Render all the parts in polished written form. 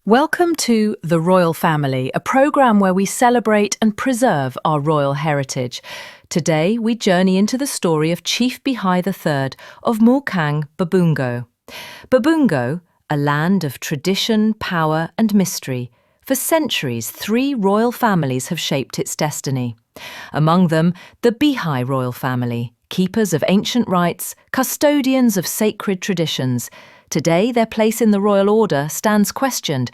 Welcome to The Royal Family, a programme where we celebrate and preserve our royal heritage. Today, we journey into the story of Chief Bihai III of Muokang, Babungo. Babungo, a land of tradition, power and mystery. For centuries, 3 royal families have shaped its destiny. Among them, the Bihai royal family, keepers of ancient rites, custodians of sacred traditions. Today, their place in the royal order stands questioned,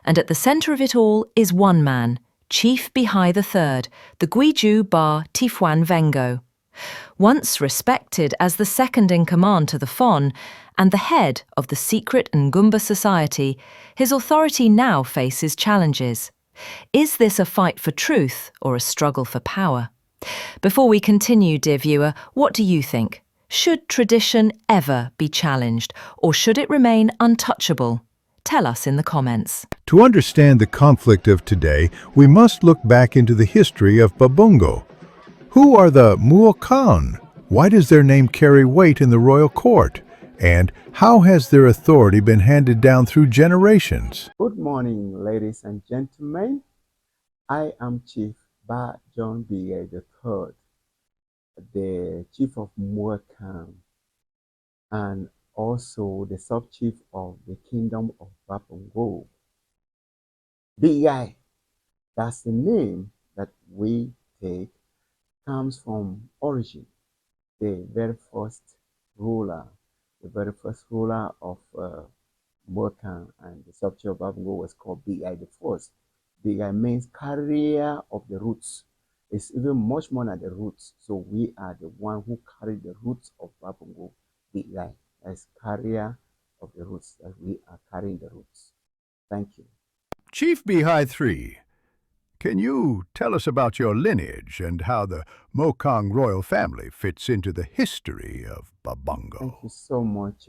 and at the centre of it all is one man, Chief Bihai III, the Gweju Bah Tifuan Vengo. Once respected as the second-in-command to the Fon and the head of the secret Ngumba Society, his authority now faces challenges. Is this a fight for truth or a struggle for power? Before we continue, dear viewer, what do you think? Should tradition ever be challenged, or should it remain untouchable? Tell us in the comments. To understand the conflict of today, we must look back into the history of Babungo. Who are the Muokang? Why does their name carry weight in the royal court? And how has their authority been handed down through generations? Good morning, ladies and gentlemen. I am Chief-Bajon Bihai III, the Chief of Muokang, and also the Sub-Chief of the Kingdom of Babungo. Bihai, that's the name that we take, comes from origin. The very first ruler of Muokang and the Sub-Chief of Babungo was called Bihai the First. Bihai means carrier of the roots. It's even much more than the roots. So we are the one who carry the roots of Babungo. Bihai as carrier of the roots, that we are carrying the roots. Thank you. Chief Bihai III, can you tell us about your lineage and how the Muokang Royal Family fits into the history of Babungo? Thank you so much,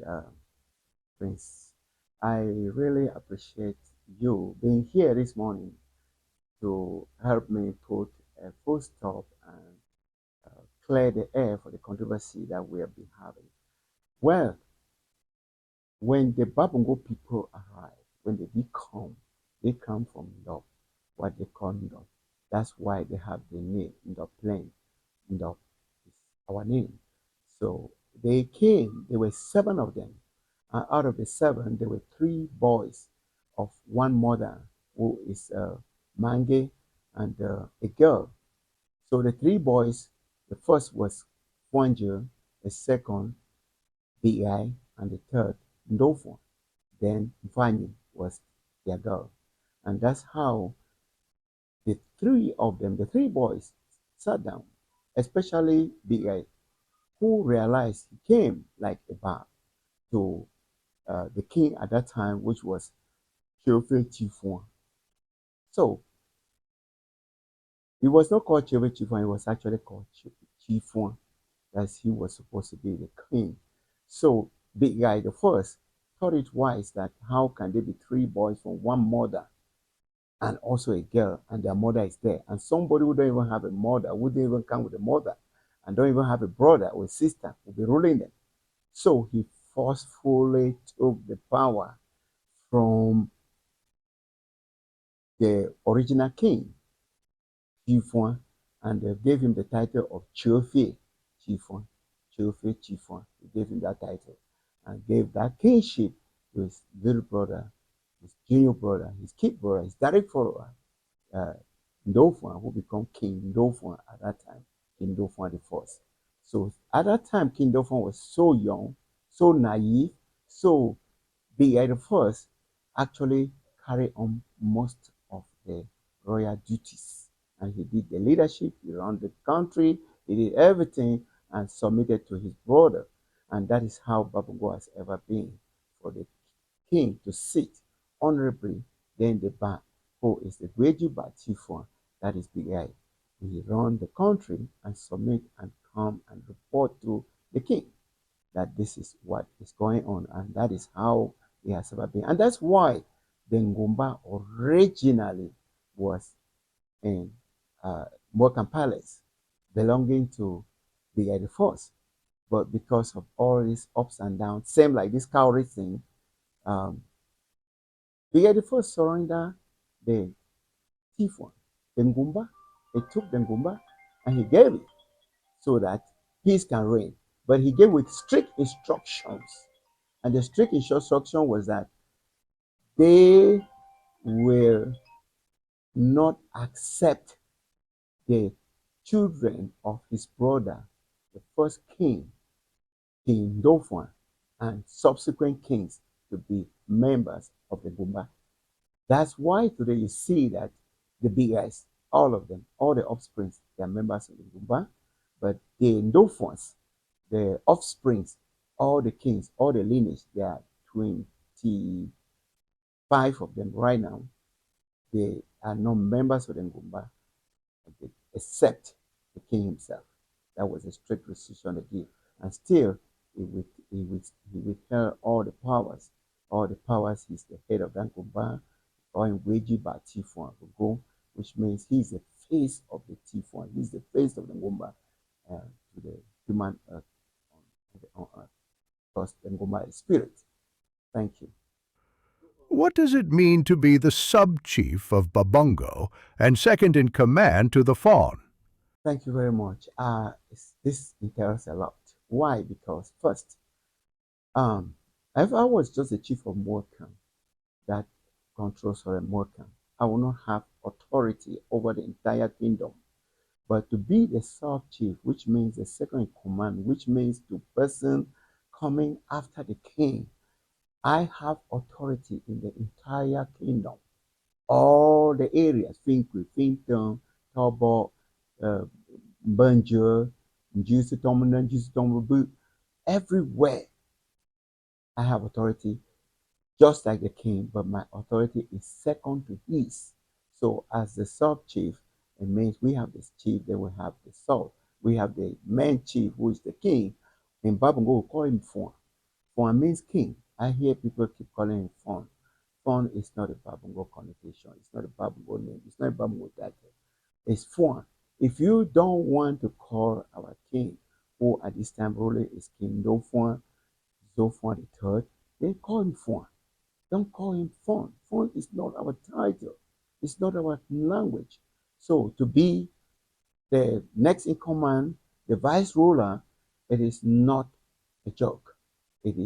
Prince. I really appreciate you being here this morning to help me put a full stop and clear the air for the controversy that we have been having. Well, when the Babungo people arrive, when they come from Ndop, what they call Ndop. That's why they have the name Ndop Plain. Ndop is our name. So they came, there were 7 of them. And out of the 7, there were 3 boys of one mother, who is Mange, and a girl. So the 3 boys, the first was Fuanjo, the second Bihai, and the third Ndofon. Then Mfanyi was their girl. And that's how the 3 of them, the 3 boys, sat down, especially Bihai, who realized he came like a bat to the king at that time, which was Chief-Bajon. So he was not called Chief-Bajon, he was actually called Chief-Bajon, as he was supposed to be the king. So Bihai the first thought it wise that how can there be 3 boys from one mother and also a girl, and their mother is there, and somebody who don't even have a mother, who didn't even come with a mother, and don't even have a brother or a sister, will be ruling them. So he forcefully took the power from the original king, Chief-Bajon, and they gave him the title of Chief-Bajon. Chief-Bajon. He gave him that title and gave that kingship to his little brother, his junior brother, his kid brother, his direct follower, Ndofon, who became King Ndofon at that time, King Ndofon the First. So at that time, King Ndofon was so young, so naive, so Bihai the First actually carried on most of the royal duties. And he did the leadership, he ran the country, he did everything and submitted to his brother. And that is how Babungo has ever been, for the king to sit honorably, then the back, who is the Gweju Bah Tifuan, that is Bihai. He run the country and submit and come and report to the king that this is what is going on, and that is how he has ever been. And that's why the Ngumba originally was in Muokang Palace, belonging to Bihai the First. But because of all these ups and downs, same like this Cowries thing, Bihai the first surrender the Tifuan, the Ngumba. He took the Ngumba and he gave it so that peace can reign. But he gave with strict instructions. And the strict instruction was that they will not accept the children of his brother, the first king, King Dauphin, and subsequent kings to be members of the Ngumba. That's why today you see that the Bihais, all of them, all the offsprings, they are members of the Ngumba, but the Dauphins, the offsprings, all the kings, all the lineage, there are 25 of them right now. They are not members of the Ngumba, except the king himself. That was a strict restriction they gave. And still, he withheld all the powers. All the powers, he's the head of the Ngumba, or in Gweju Bah Tifuan Vengo, which means he's the face of the Tifuan. He's the face of the Ngumba to the human earth on earth. Because the Ngumba is spirit. Thank you. What does it mean to be the sub-chief of Babungo and second in command to the Fawn? Thank you very much. This entails a lot. Why? Because first, if I was just the chief of Muokang that controls Muokang, I will not have authority over the entire kingdom. But to be the sub-chief, which means the second in command, which means the person coming after the king, I have authority in the entire kingdom. All the areas, Finkwe, Finton, Tobo, Banjo, Jusitom, everywhere I have authority, just like the king, but my authority is second to his. So as the sub-chief, it means we have this chief, then we have the sub. We have the main chief, who is the king. In Babungo, we call him Fon. Fon means king. I hear people keep calling him Fon. Fon is not a Babungo connotation. It's not a Babungo name. It's not a Babungo title. It's Fon. If you don't want to call our king, who at this time ruling is King Dauphin, Dauphin the Third, then call him Fon. Don't call him Fon. Fon is not our title. It's not our language. So to be the next in command, the vice ruler, it is not a joke. It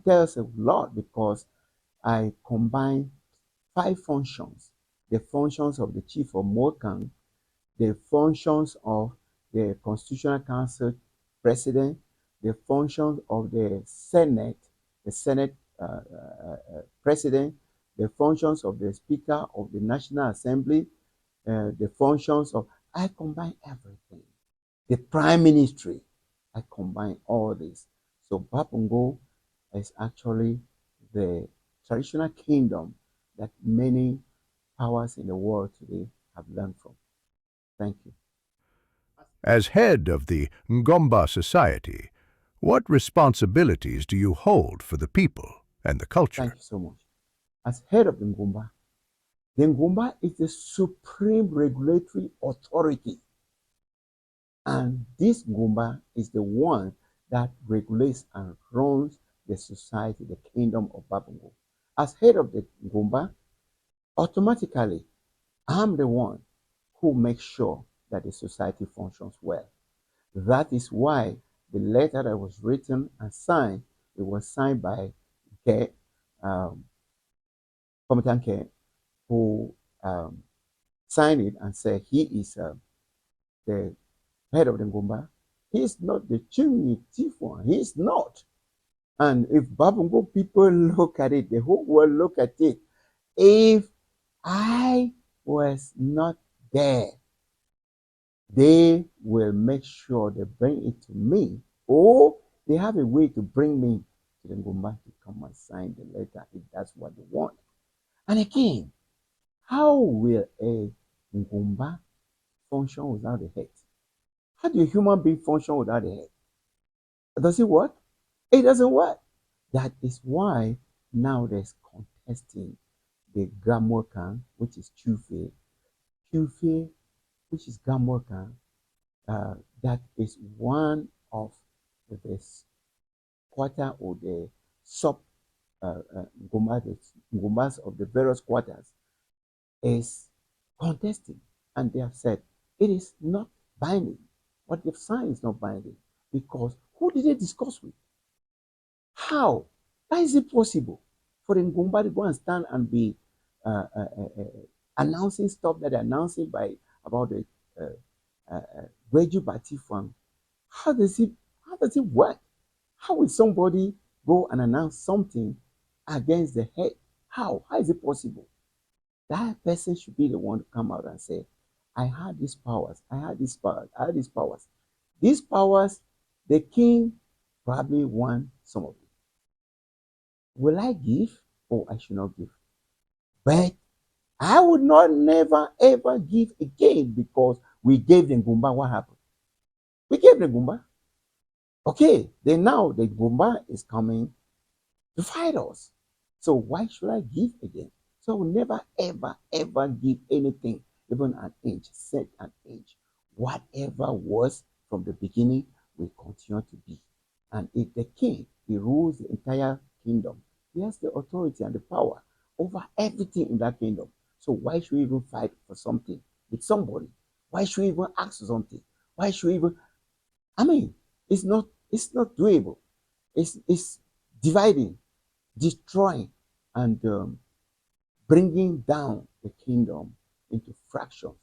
tells a lot because I combine 5 functions. The functions of the chief of Muokang, the functions of the Constitutional Council president, the functions of the Senate president, the functions of the Speaker of the National Assembly, the functions of, I combine everything. The Prime Ministry, I combine all this. So Babungo is actually the traditional kingdom that many powers in the world today have learned from. Thank you. As head of the Ngumba Society, what responsibilities do you hold for the people and the culture? Thank you so much. As head of the Ngumba is the supreme regulatory authority. And this Ngumba is the one that regulates and runs the society, the kingdom of Babungo. As head of the Ngumba, automatically, I'm the one who makes sure that the society functions well. That is why the letter that was written and signed, it was signed by Ke, Komitan Ke, who signed it and said he is the head of the Ngumba. He is not the chief one. He is not. And if Babungo people look at it, the whole world look at it. If I was not there, they will make sure they bring it to me, or they have a way to bring me to the Ngumba to come and sign the letter if that's what they want. And again, how will a Ngumba function without a head? How do a human being function without a head? Does it work? It doesn't work. That is why now there's contesting the Gamorkan, which is Chufe, Chufe, which is Gamorkan. That is one of the quarter or the sub Ngumbas of the various quarters is contesting, and they have said it is not binding. What they've signed is not binding because who did they discuss with? How? How is it possible for the Ngumba to go and stand and be uh, uh, uh, uh, announcing stuff that they're announcing by about the Gweju Bah Tifuan? How does it? How does it work? How will somebody go and announce something against the head? How? How is it possible? That person should be the one to come out and say, I had these powers, I had these powers, I had these powers. These powers, the king probably won some of it. Will I give or I should not give? But I would not never ever give again because we gave the Ngumba. What happened? We gave the Ngumba. Okay, then now the Ngumba is coming to fight us. So why should I give again? So I will never, ever, ever give anything, even an inch, set an inch. Whatever was from the beginning will continue to be. And if the king, he rules the entire kingdom, he has the authority and the power over everything in that kingdom. So why should we even fight for something with somebody? Why should we even ask for something? Why should we even, I mean, it's not doable. It's dividing, destroying, and bringing down the kingdom into fractions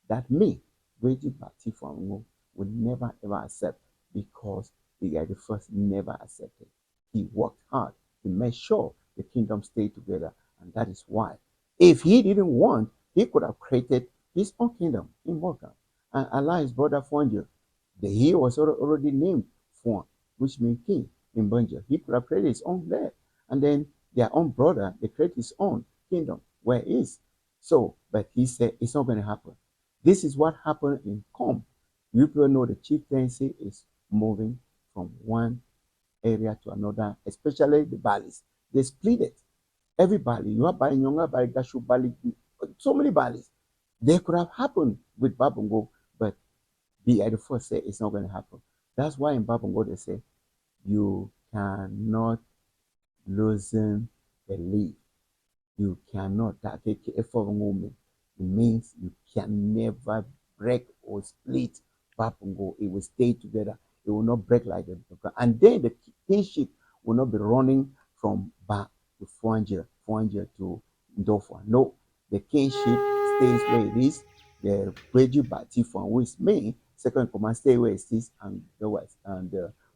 that me, Gweju Bah Tifuan Vengo, would never ever accept because the guy the first never accepted. He worked hard to make sure the kingdom stayed together, and that is why. If he didn't want, he could have created his own kingdom in Muokang and allow his brother Fuanjo. He was already named Fuan, which means king in Bunja. He could have created his own there, and then their own brother, they create his own kingdom where he is. So, but he said it's not going to happen. This is what happened in Com. You people know the chieftaincy is moving from one area to another, especially the valleys. They split it. Every valley, you have Bali Nyonga, Bali Gashu, Bali, so many valleys. They could have happened with Babungo, but Bihai the first say it's not going to happen. That's why in Babungo they say you cannot loosen the leaf. You cannot take a moment. It means you can never break or split Babungo. It will stay together. It will not break like that. And then the kingship will not be running from Ba to Fuanja to Ndofwa. No, the kingship stays where it is. The Gweju Bah Tifuan, who is me, second command, stay where it is, and the West and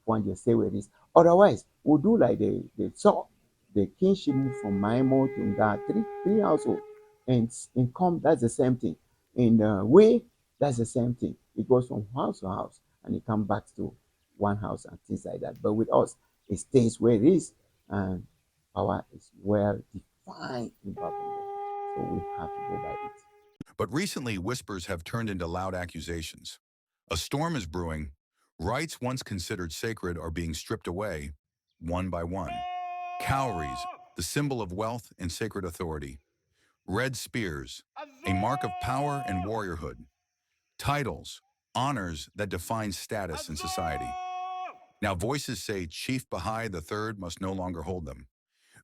Fuanja stay where it is. Otherwise, we'll do like the saw the kingship moved from Maimo to Nga, three households. And in Com, that's the same thing. In Way, that's the same thing. It goes from house to house and it comes back to one house and things like that. But with us, it stays where it is and power is well defined in Babylon. So we have to go by it. But recently, whispers have turned into loud accusations. A storm is brewing. Rights once considered sacred are being stripped away, one by one. Cowries, the symbol of wealth and sacred authority. Red spears, a mark of power and warriorhood. Titles, honors that define status in society. Now voices say Chief Bihai III must no longer hold them.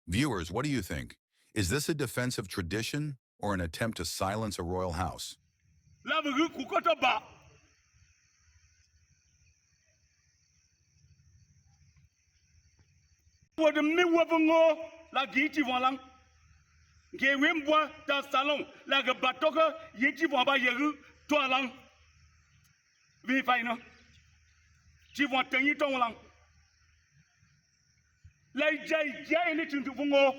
Viewers, what do you think? Is this a defense of tradition or an attempt to silence a royal house? Dans salon la ga batoka yiti vont ba yeru to lang vi fay no ti vont tanyi ton lang la jay ni tin fungo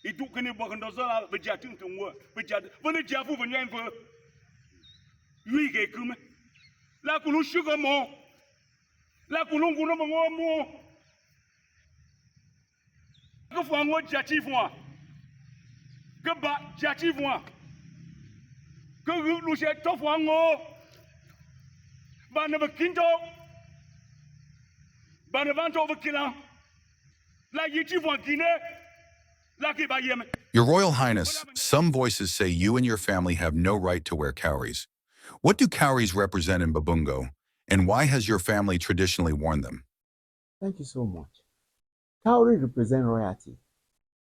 i du kene bo ndo so la be jatin tin wo be jat bo ni jafu bo nyen fo wi ge kume la kunu shugo mo la kunu kunu mo mo ko fo ngo jati fo que ba jati fo que lu je to fo ngo ba ne kinto ba ne vanto over kilan la yiti fo Guinée la ki ba yeme. Your Royal Highness, some voices say you and your family have no right to wear cowries. What do cowries represent in Babungo, and why has your family traditionally worn them? Thank you so much. Cowries represent royalty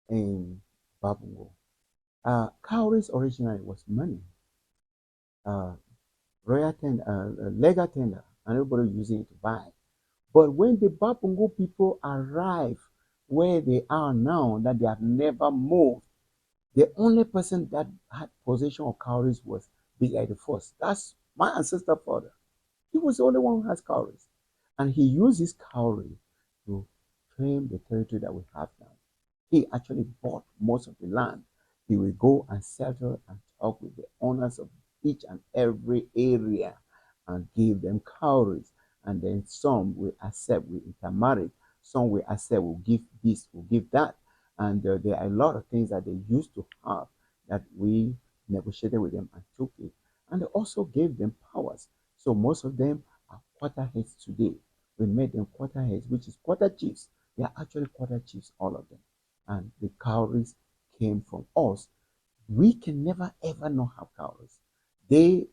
in Babungo. Cowries originally was money, uh, legal tender, and everybody using it to buy. But when the Babungo people arrive where they are now, that they have never moved, the only person that had possession of cowries was Bihai the first. That's my ancestor father. He was the only one who has cowries. And he used his cowrie to claim the territory that we have now. He actually bought most of the land. He will go and settle and talk with the owners of each and every area and give them cowries. And then some will accept, will intermarry. Some will accept, will give this, will give that. And there are a lot of things that they used to have that we negotiated with them and took it. And they also gave them powers. So most of them are quarter heads today. We made them quarter heads, which is quarter chiefs. They are actually quarter chiefs, all of them. And the cowries came from us. We can never ever not have cowries. They,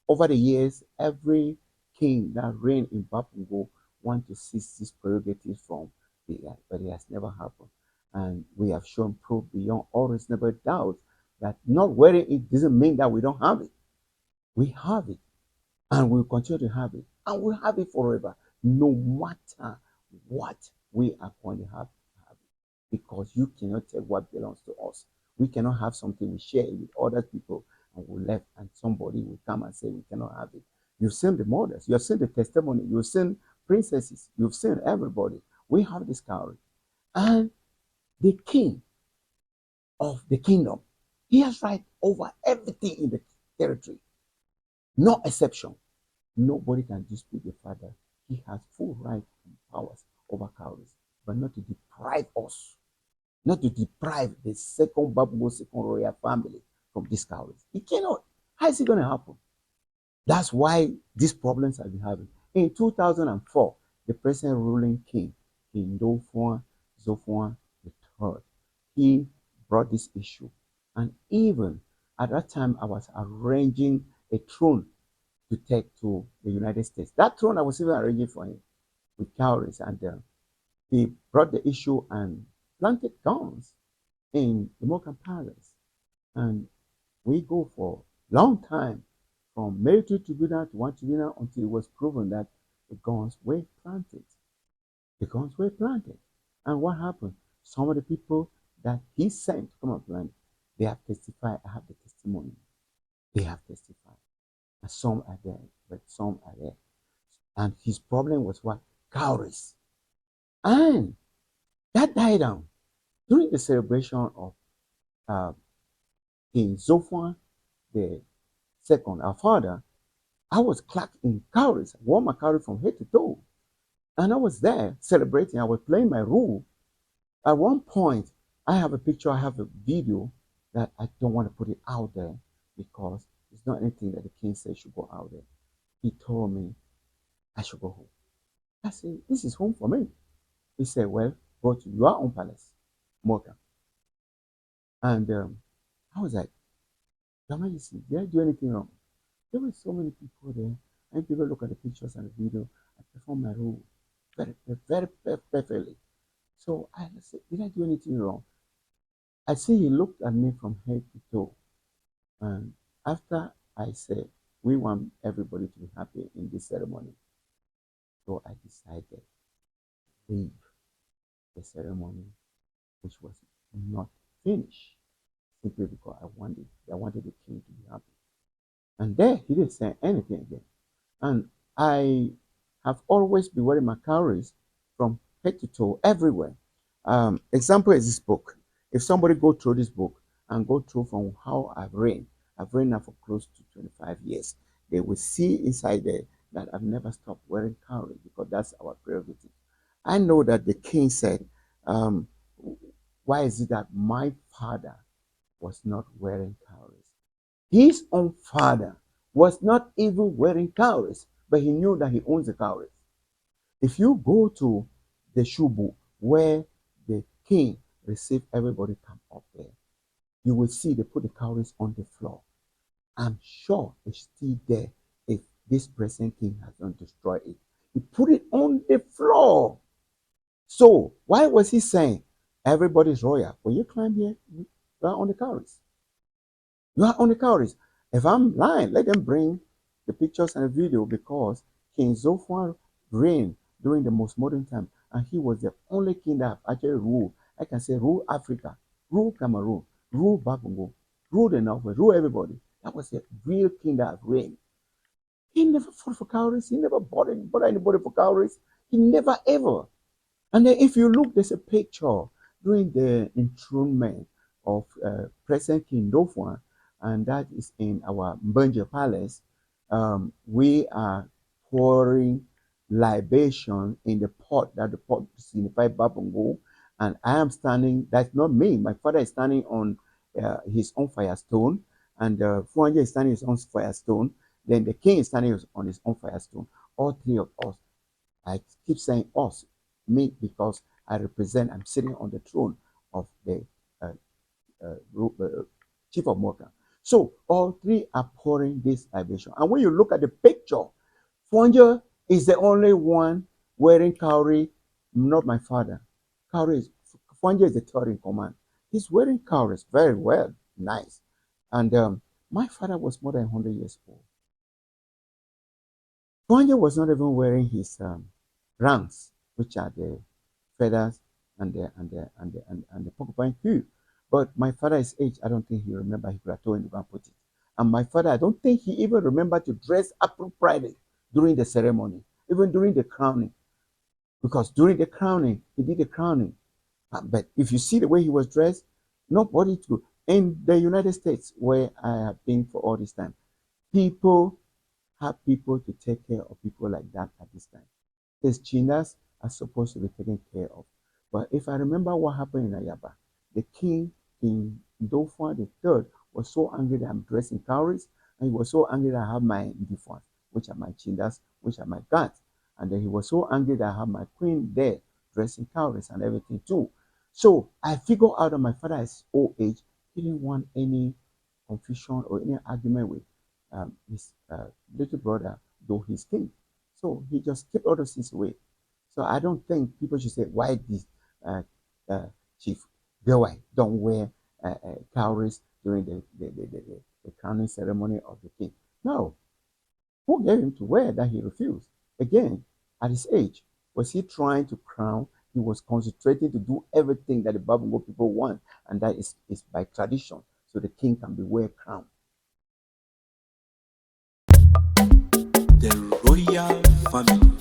over the years, every king that reigned in Babungo want to seize this prerogative from the guy, but it has never happened. And we have shown proof beyond all reasonable doubt that not wearing it doesn't mean that we don't have it. We have it, and we'll continue to have it, and we'll have it forever, no matter what we are going to have it, because you cannot take what belongs to us. We cannot have something we share with other people and we left, and somebody will come and say we cannot have it. You've seen the mothers, you've seen the testimony, you've seen princesses, you've seen everybody. We have this cowrie, and the king of the kingdom, he has right over everything in the territory, no exception. Nobody can dispute the fact that he has full right and powers over cowries, but not to deprive us, not to deprive the second Babungo, second royal family from these cowries. He cannot. How is it going to happen? That's why these problems have been having. In 2004, the present ruling king, King Zofuan III, he brought this issue. And even at that time, I was arranging a throne to take to the United States. That throne I was even arranging for him with cowries, and he brought the issue and planted guns in the Muokang Palace. And we go for a long time from military tribunal to one tribunal until it was proven that the guns were planted. The guns were planted. And what happened? Some of the people that he sent to come and plant, they have testified. I have the testimony. They have testified. And some are there, but some are there. And his problem was what? Cowries. And that died down during the celebration of King Zofuan the second, our father. I was clad in cowries. I wore my cowries from head to toe. And I was there celebrating. I was playing my role. At one point, I have a picture, I have a video that I don't want to put it out there because it's not anything that the king said should go out there. He told me I should go home. I said, this is home for me. He said, well, go to your own palace, Muokang. And I was like, Your Majesty, did I do anything wrong? There were so many people there, and people look at the pictures and the video. I performed my role very perfectly. So I said, did I do anything wrong? I see he looked at me from head to toe. And after I said, we want everybody to be happy in this ceremony. So I decided to leave the ceremony, which was not finished, simply because I wanted the king to be happy. And there he didn't say anything again. And I have always been wearing my cowries from head to toe everywhere. Example is this book. If somebody go through this book and go through from how I've reigned now for close to 25 years, they will see inside there that I've never stopped wearing cowries because that's our prerogative. I know that the king said, why is it that my father was not wearing cowries? His own father was not even wearing cowries, but he knew that he owns the cowries. If you go to the Shubu where the king received everybody come up there, you will see they put the cowries on the floor. I'm sure it's still there if this present king has not destroyed it. He put it on the floor. So why was he saying everybody's royal? When you climb here, you are on the Cowries. You are on the Cowries. If I'm lying, let them bring the pictures and the video because King Zofwan reigned during the most modern time, and he was the only king that actually ruled. I can say rule Africa, rule Cameroon, rule Babungo, rule the Northwest, rule everybody. That was the real king that reigned. He never fought for Cowries. He never bothered anybody for Cowries. He never ever. And then if you look, there's a picture during the enthronement of President King Dofwan, and that is in our Mbanje Palace. We are pouring libation in the pot, that the pot signifies Babungo, and I am standing, that's not me, my father is standing on his own firestone, and Fuanja is standing on his own firestone, then the king is standing on his own firestone. All three of us, I keep saying us, me, because I'm sitting on the throne of the chief of Muokang. So all three are pouring this libation. And when you look at the picture, Fuanja is the only one wearing cowrie, not my father. Fuanja is the third in command. He's wearing cowries very well, nice. And my father was more than 100 years old. Fuanja was not even wearing his ranks, which are the feathers and the porcupine queue. But my father's age, I don't think he remembered. He could have told him to go and put it. And my father, I don't think he even remembered to dress appropriately during the ceremony, even during the crowning. Because during the crowning, he did the crowning. But if you see the way he was dressed, nobody to. In the United States, where I have been for all this time, people have people to take care of people like that at this time. These chinas are supposed to be taken care of. But if I remember what happened in Ayaba, the king in Dofwan III was so angry that I'm dressed in cowries, and he was so angry that I have my Ndifwan, which are my chinas, which are my guards. And then he was so angry that I have my queen there dressed in cowries and everything too. So I figured out that my father at his old age, he didn't want any confusion or any argument with his little brother, though he's king. So he just kept all those things away. So I don't think people should say, why this Chief Bihai don't wear cowries during the crowning ceremony of the king? No. Who gave him to wear that he refused? Again, at his age, was he trying to crown? He was concentrating to do everything that the Babungo people want, and that is by tradition, so the king can be wear crown. The royal family,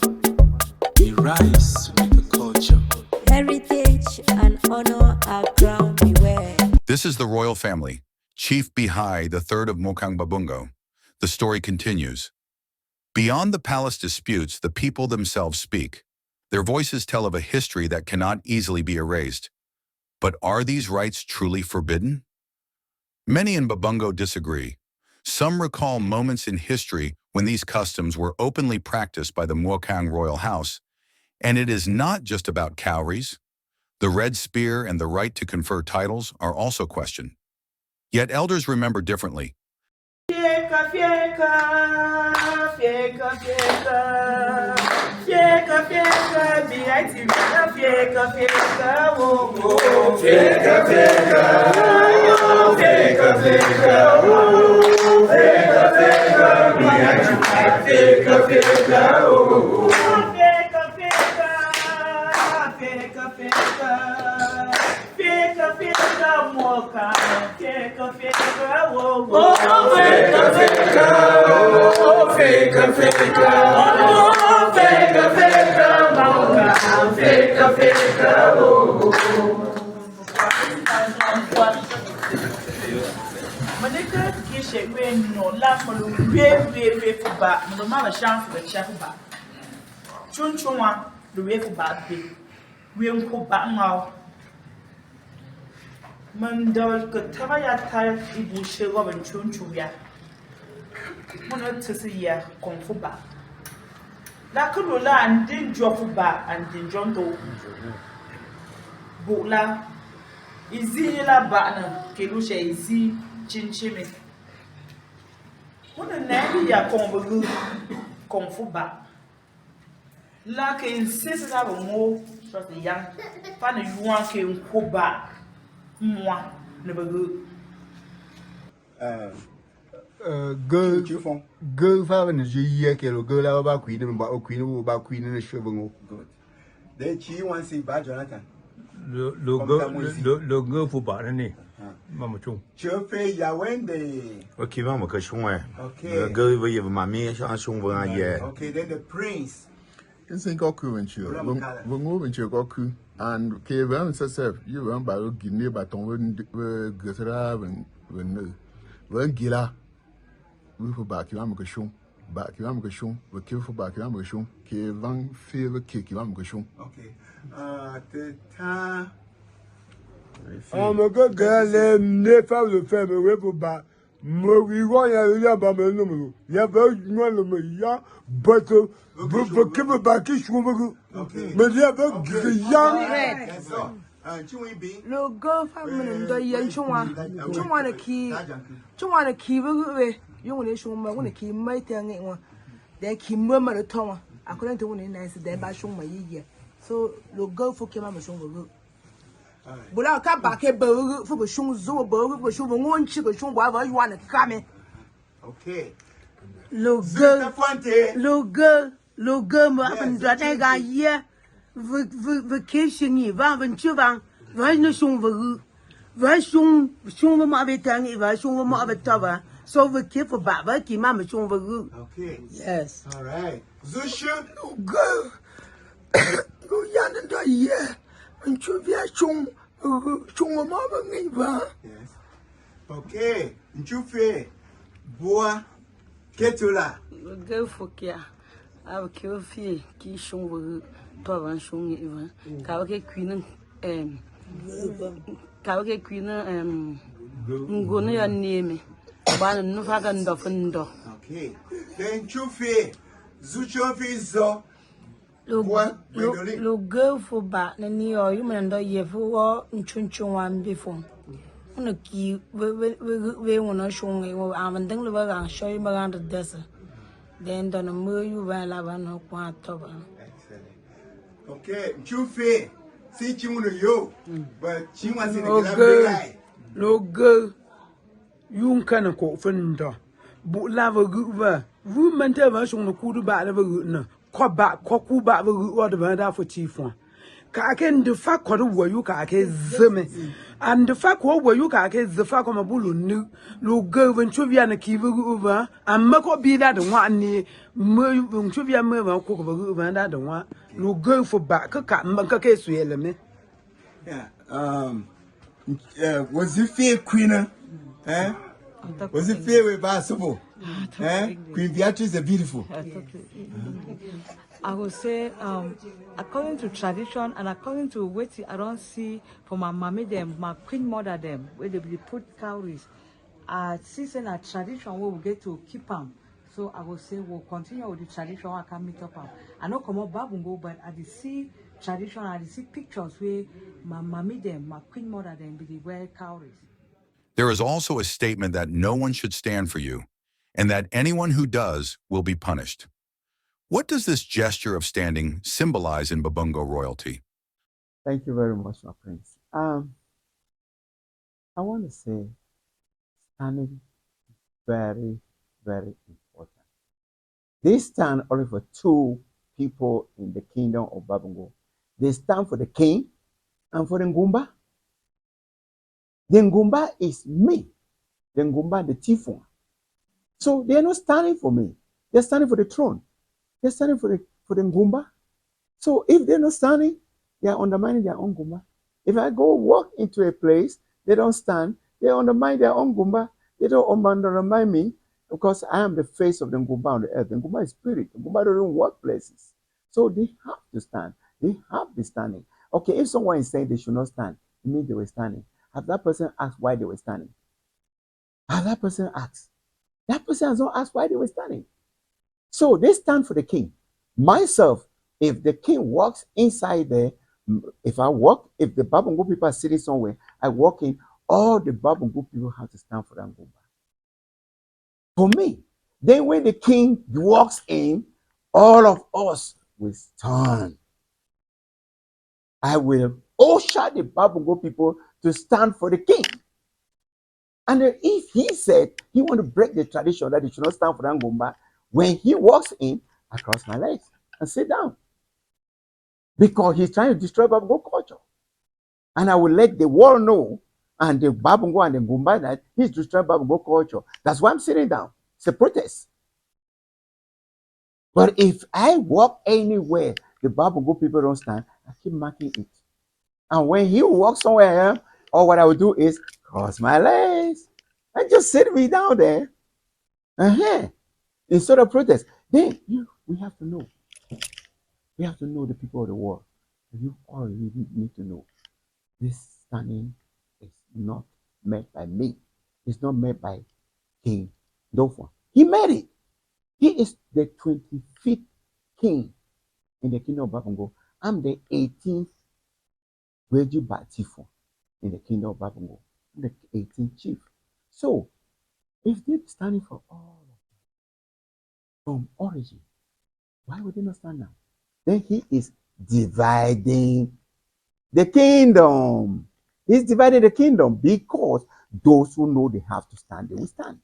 we rise with the culture. Heritage and honor our crown beware. This is the royal family, Chief Bihai, the third of Muokang Babungo. The story continues. Beyond the palace disputes, the people themselves speak. Their voices tell of a history that cannot easily be erased. But are these rites truly forbidden? Many in Babungo disagree. Some recall moments in history when these customs were openly practiced by the Muokang Royal House, and it is not just about cowries. The red spear and the right to confer titles are also questioned. Yet elders remember differently. Fieka, fieka, fieka, fieka, fieka, fieka, Bihai Tifuan, fieka, fieka, oh, oh, fieka, fieka, oh, fieka, fieka, oh, fieka, fieka, Bihai Tifuan, fieka, fieka, oh, fieka, fieka, fieka, fieka, fieka, fieka, Muokang, fieka, fieka, oh, oh. Fica, oh, fica, oh, fica, Muokang, fica, oh. Manika kishe we no la mulu we fuba no mama chance we chafuba. Chunchunwa the we fuba be. We nko ba ngao. Mandol ke taya taya ibu shego ben chunchuya. Mono tisi ya konfuba. La kulula andin jofuba andin jonto. Bukla izi la bana kelusha izi chinchime. Mono nani ya konfuba. La ke insist na mo Trust the young. Find a you want to go back. Moi, never go. Girl, Chief-Bajon. girl, father, is ye kilo girl about queen about queen in the shovel. Good. Then she wants to see bad Jonathan. Lo girl for Barney. Mamma Chung. Chauffeur Yawende. Okay, Mama Kashwan. Okay. Go over your mammy, and Shung, yeah. Okay, then the prince. It's in Goku and you. We're moving to Goku and cave and yourself. You run by Guinea Baton when Gusara when Gila. We for back, you am Gashun. Back, you am Gashun. We kill for back, you am Gashun. Cave one favor kick, you am Gashun. Okay. The time. I'm a good girl, never the family river back. We want to have a number. You have a one of me, but for Kimber back is woman. Okay. But you have a young. No go family and the young Chumana key. Chumana key, you want to show my one key, my tongue one. Then key murmur the tongue. I couldn't do any nice day by showing my year. So, look, go for Kimama. But I'll come back a burger for the shoes, so a burger for show one chicken, show whatever you want to come in. Okay. Look girl, look girl, my husband, that I got here. Vacation, you haven't chuban, Vine shown the Vashung, shown my tongue, if I show my other tower. So we keep for Baba, keep Mamma shown the root. Okay. Yes. All right. Zusha. Go, go, young and die, yeah. And Chuvia Chung, Mama Neva. Yes. Okay. Nchufe. Boa. Ketula. Go for Kia. I will kill fear, Kishon will Tovan Shung even. Kawake Queen, Kawake Queen, Ngona name. One no fagan doffendo. Okay. Then Chufe. Zuchofi zo. Look, go for bat, and you man, ye for Chunchun one before. On a key, we will not show you. I'm a dingle and show you around the desert. Then don't move you well, I want no quantova. Excellent. Okay. Chufe. See Chimuno yo. But she wants in the guy. Look, girl, you can't call Fender. But lava good. Woman tell us on the coup back of a good. Call back, cockoo back, what the for chief one. Kaken the fact what were you kake zeme. And the fact what were you kake the fact of a bull new. Look, go when Trivia and a kiva over. And Mako be that the one near Trivia murmur cook of a good and that the one. Look, go for back, a cat, Maka case, me. Yeah. Was it fair, Queen? Eh? Was it fair with Bassable? Eh? Queen Beatrice is beautiful. I would say, according to tradition and according to what I don't see from my mommy them, my queen mother them, where they put cowries. Season a tradition where we get to keep them. So I would say we'll continue with the tradition. I can meet up. I know come up Babungo, but I see tradition, I see pictures where my mommy them, my queen mother them, be the wear cowries. There is also a statement that no one should stand for you, and that anyone who does will be punished. What does this gesture of standing symbolize in Babungo royalty? Thank you very much, my prince. I want to say standing very, very important. They stand only for two people in the kingdom of Babungo. They stand for the king and for the Ngumba. The Ngumba is me. The Ngumba, the Tifuan. So they are not standing for me. They're standing for the throne. They're standing for the Ngumba. So if they're not standing, they are undermining their own Ngumba. If I go walk into a place, they don't stand, they undermine their own Ngumba. They don't undermine me because I am the face of the Ngumba on the earth. The Ngumba is spirit. The Ngumba doesn't work places. So they have to stand. They have to be standing. Okay, if someone is saying they should not stand, it means they were standing. Have that person asked why they were standing? Have that person asked? That person has not asked why they were standing. So they stand for the king. Myself, if the king walks inside there, if the Babungo people are sitting somewhere, I walk in, all the Babungo people have to stand for that Ngumba. For me, then when the king walks in, all of us will stand. I will usher the Babungo people to stand for the king. And if he said he want to break the tradition that he should not stand for Ngumba, when he walks in, I cross my legs and sit down. Because he's trying to destroy Babungo culture. And I will let the world know, and the Babungo and the Ngumba, that he's destroying Babungo culture. That's why I'm sitting down. It's a protest. But if I walk anywhere, the Babungo people don't stand, I keep marking it. And when he walks somewhere, all what I will do is cross my legs and just sit me down there. Instead of protest. Then we have to know. We have to know the people of the world. You all need to know. This standing is not made by me. It's not made by King Dofon. He made it. He is the 25th king in the kingdom of Babungo. I'm the 18th Gweju Bah Tifuan in the kingdom of Babungo. I'm the 18th chief. So, if they're standing for all of them from origin, why would they not stand now? Then he is dividing the kingdom. He's dividing the kingdom because those who know they have to stand, they will stand.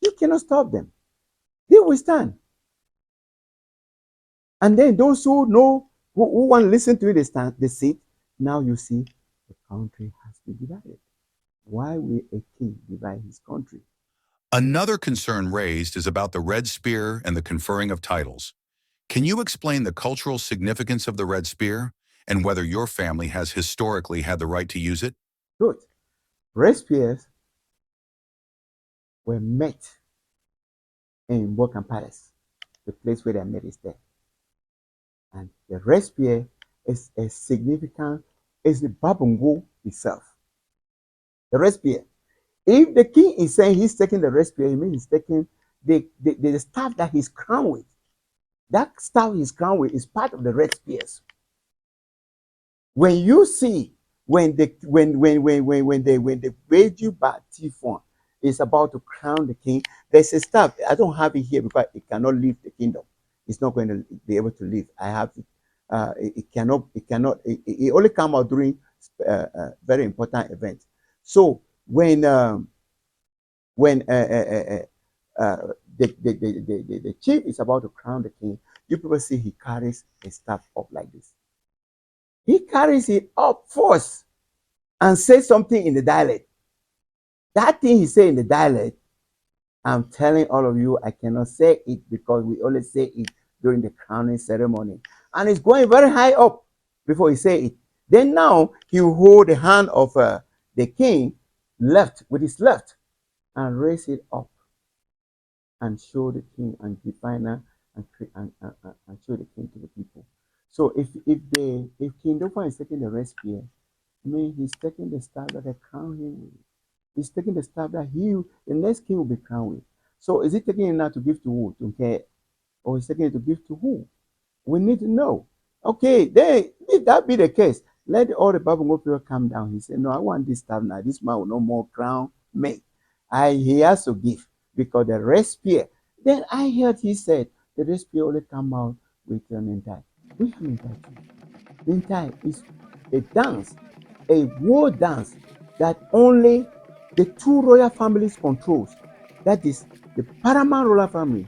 You cannot stop them. They will stand. And then those who know, who want to listen to it, they stand, they sit. Now you see, the country has been divided. Why will a king divide his country? Another concern raised is about the red spear and the conferring of titles. Can you explain the cultural significance of the red spear and whether your family has historically had the right to use it? Good. Red spears were met in Muokang Palace, the place where they met is there. And the red spear is a significant, is the Babungo itself. The red spear. If the king is saying he's taking the red spear, it means he's taking the staff that he's crowned with. That staff he's crowned with is part of the red spears. When you see when the Gweju Bah Tifuan is about to crown the king, there's a staff. I don't have it here because it cannot leave the kingdom. It's not going to be able to leave. I have it. It cannot. It only come out during very important events. So when the chief is about to crown the king, you people see he carries a staff up like this. He carries it up first and says something in the dialect. That thing he said in the dialect, I'm telling all of you, I cannot say it because we only say it during the crowning ceremony. And it's going very high up before he say it. Then now he will hold the hand of the king left with his left and raise it up and show the king and define and show the king to the people. So if King Dauphin is taking the red spear, I mean he's taking the staff that they crown him with. He's taking the staff that the next king will be crowned with. So is he taking it now to give to who? To care? Or is he taking it to give to who? We need to know. Okay, then if that be the case, let all the Babungo people come down. He said, no, I want this staff now. This man will no more crown me. He has to give because the red spear. Then I heard he said the red spear only come out with an entai. We have entai too. The entai is a dance, a war dance that only the two royal families controls. That is the paramount royal family,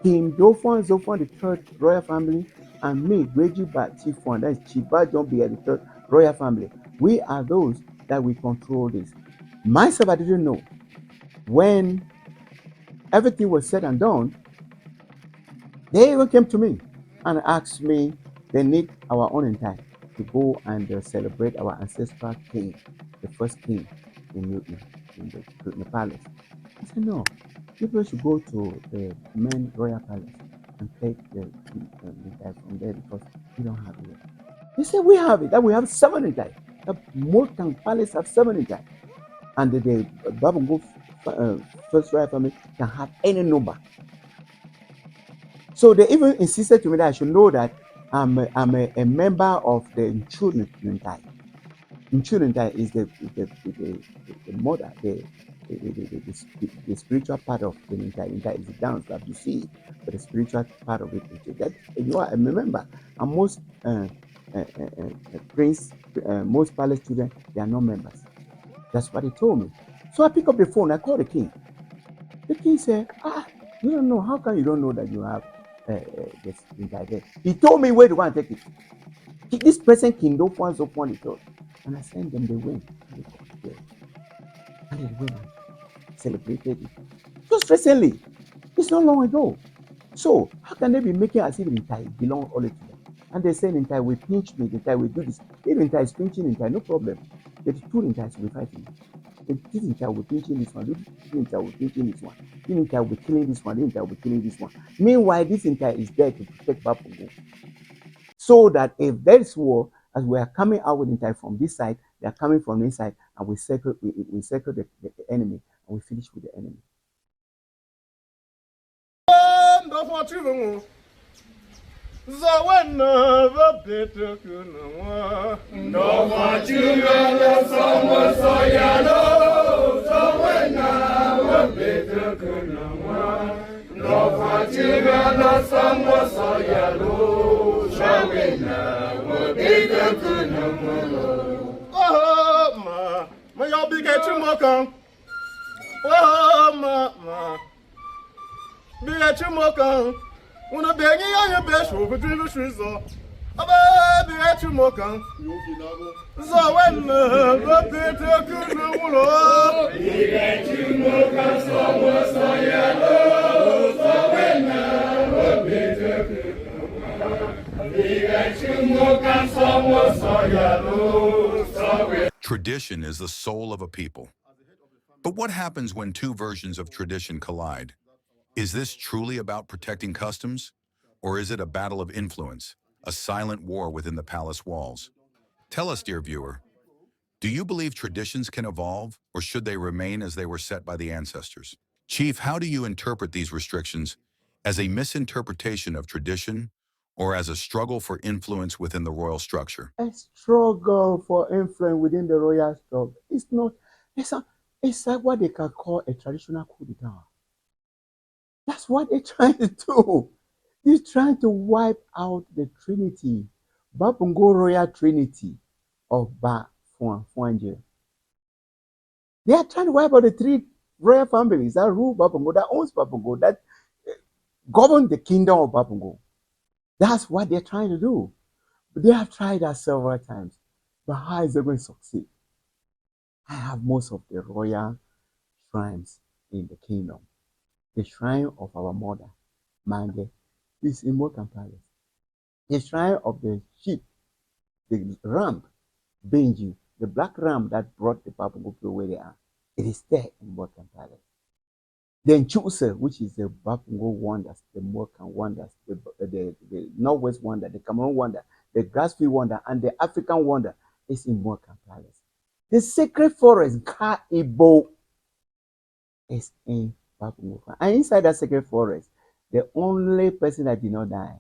King Dauphin Zophon III royal family, and me, Gweju Bah Tifuan, that is Chief-Bajon Bihai the third royal family. We are those that we control this. Myself, I didn't know. When everything was said and done, they even came to me and asked me they need our own time to go and celebrate our ancestral king, the first king in the palace. I said, no, people should go to the main royal palace and take the time from there because we don't have it. They said, we have it, that we have 7 time. The Muokang Palace have 7 time. And the Babungo first royal family can have any number. So they even insisted to me that I should know that I'm a member of the Nchunentai. Nchunentai is the mother, the spiritual part of the Ntai. Ntai is the dance that you see, but the spiritual part of it is that you are a member. And most prince, most palace children, they are not members. That's what he told me. So I pick up the phone, I call the king. The king said, you don't know. How come you don't know that you have this there? He told me where to go and take it. This person king don't want so upon the thought. And I sent them, they went. And they got there. And they went and celebrated it. Just recently. It's not long ago. So how can they be making as if Intai belong only to them? And they say Intai will pinch me, Intai will do this. If Intai is pinching Intai, no problem. The two Intais will be fighting. This Intai will be pinching this one, this Intai will be pinching this one, this Intai will be killing this one, this Intai will be killing this one. Meanwhile, this Intai is there to protect Babungo. So that if there is war, as we are coming out with Intai from this side, they are coming from this side, and we circle the enemy, and we finish with the enemy. Muokang, una bengi ya besho for driven shoes. Aba be at Muokang. So when the Peter could no more. Be at Muokang, so was a yellow. So when the Peter could be at Muokang, so was a yellow. Tradition is the soul of a people. But what happens when two versions of tradition collide? Is this truly about protecting customs? Or is it a battle of influence, a silent war within the palace walls? Tell us, dear viewer, do you believe traditions can evolve, or should they remain as they were set by the ancestors? Chief, how do you interpret these restrictions? As a misinterpretation of tradition, or as a struggle for influence within the royal structure? A struggle for influence within the royal structure. It's not, it's like what they can call a traditional coup d'etat. That's what they're trying to do. They're trying to wipe out the Trinity, Babungo Royal Trinity of Bah Tifuan Vengo. They are trying to wipe out the three royal families that rule Babungo, that owns Babungo, that govern the kingdom of Babungo. That's what they're trying to do. But they have tried that several times. But how is it going to succeed? I have most of the royal shrines in the kingdom. The shrine of our mother, Mange, is in Muokang Palace. The shrine of the sheep, the ram, Benji, the black ram that brought the Babungo to where they are, it is there in Muokang Palace. Then Chuse, which is the Babungo wonders, the Muokang wonders, the Northwest wonder, the Cameroon wonder, the Grassfield wonder, and the African wonder is in Muokang Palace. The sacred forest, Ka-Ibo, is in Babungo. And inside that sacred forest, the only person that did not die,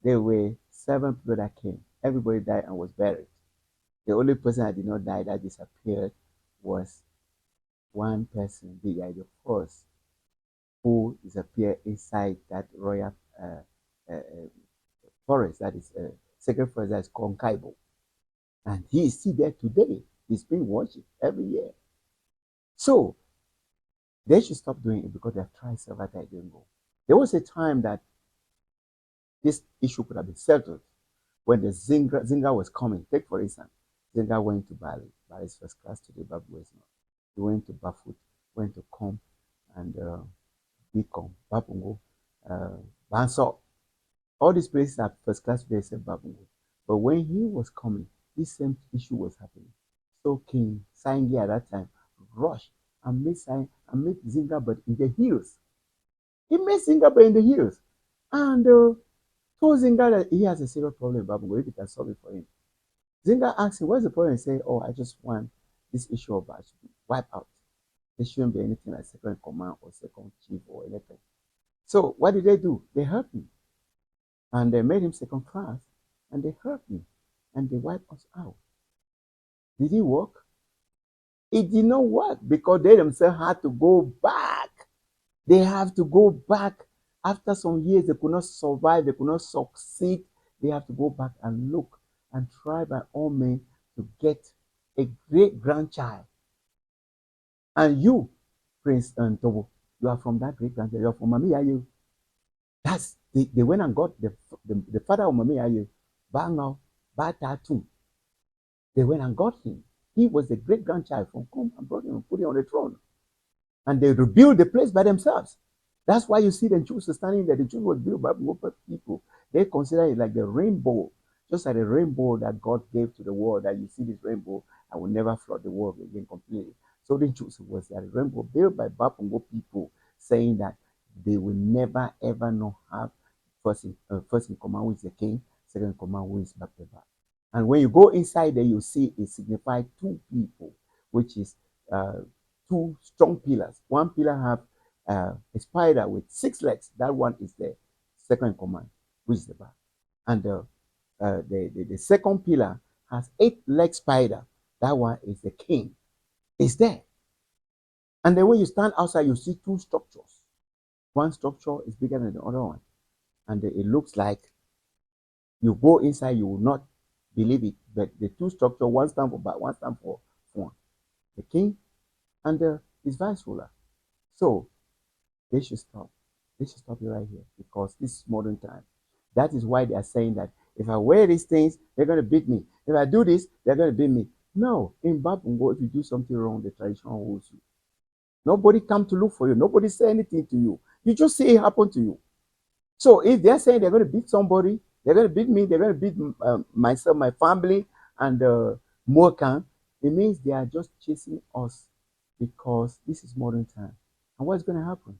there were 7 people that came. Everybody died and was buried. The only person that did not die that disappeared was one person, Bihai, the first, who disappeared inside that royal forest, that is sacred forest that is called Kaibo. And he is still there today. He's being worshipped every year. So they should stop doing it because they've tried several times. It didn't go. There was a time that this issue could have been settled when the Zinga was coming. Take for instance, Zinga went to Bali. Bali's first class today, Babu is not. He went to Bafut, went to Com and Bikom, Babungo, Banso. All these places are first class today except Babungo. But when he was coming, this same issue was happening. So King Saingi at that time rushed and made Zinga but in the hills. He made Zinga but in the hills. And told Zinga that he has a serious problem with Babungo, if he can solve it for him. Zinga asked him, what's the problem? He said, oh, I just want this issue of Bash to wipe out. There shouldn't be anything like second in command or second chief or anything. So what did they do? They hurt him. And they made him second class. And they hurt him. And they wiped us out. Did it work? It did not work because they themselves had to go back. They have to go back. After some years, they could not survive. They could not succeed. They have to go back and look and try by all means to get a great grandchild. And you, Prince Tobo, you are from that great grandchild. You are from Mami Ayu. That's they went and got the father of Mami Ayu, Bangao, Batatum. They went and got him. He was the great grandchild from Kum and brought him and put him on the throne. And they rebuilt the place by themselves. That's why you see the Jews standing there. The Jews were built by people. They consider it like the rainbow, just like the rainbow that God gave to the world. That you see this rainbow, I will never flood the world again completely. So the Jews was that rainbow built by Babungo people, saying that they will never ever not have first in command with the king, second in command with Bapteba. And when you go inside there, you see it signifies two people, which is two strong pillars. One pillar have a spider with 6 legs. That one is the second in command, which is the back. And the second pillar has 8-leg spider. That one is the king. It's there. And then when you stand outside, you see 2 structures. One structure is bigger than the other one. And it looks like you go inside, you will not believe it. But the 2 structures, one stand for back, one stand for front. The king and his vice ruler. So they should stop. They should stop it right here because this is modern time. That is why they are saying that if I wear these things, they're going to beat me. If I do this, they're going to beat me. No, in Babungo, if you do something wrong, the tradition holds you. Nobody come to look for you. Nobody say anything to you. You just see it happen to you. So if they're saying they're going to beat somebody, they're going to beat me, they're going to beat myself, my family, and Muokang, it means they are just chasing us because this is modern time. And what's going to happen?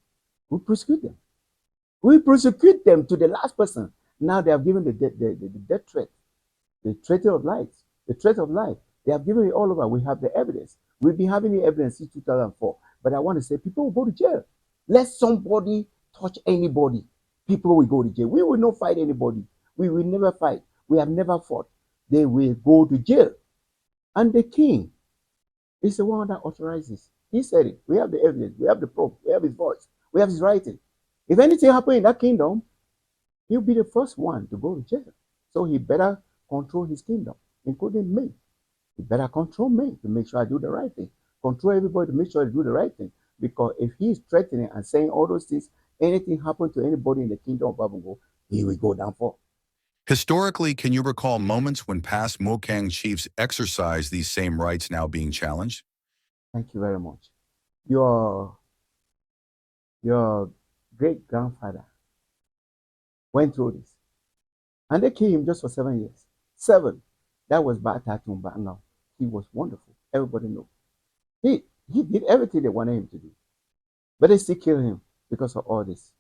We prosecute them. We prosecute them to the last person. Now they have given the death threat, the threat of life, the threat of life. They have given it all over. We have the evidence. We've been having the evidence since 2004. But I want to say people will go to jail. Let somebody touch anybody. People will go to jail. We will not fight anybody. We will never fight. We have never fought. They will go to jail. And the king is the one that authorizes. He said it. We have the evidence. We have the proof. We have his voice. We have his writing. If anything happens in that kingdom, he'll be the first one to go to jail. So he better control his kingdom, including me. He better control me to make sure I do the right thing. Control everybody to make sure I do the right thing. Because if he's threatening and saying all those things, anything happen to anybody in the kingdom of Babungo, he will go down for. Historically, can you recall moments when past Muokang chiefs exercised these same rights now being challenged? Thank you very much. Your great-grandfather went through this. And they killed him just for 7 years. 7. That was Batatum Bangao. He was wonderful. Everybody knows. He did everything they wanted him to do. But they still killed him because of all this.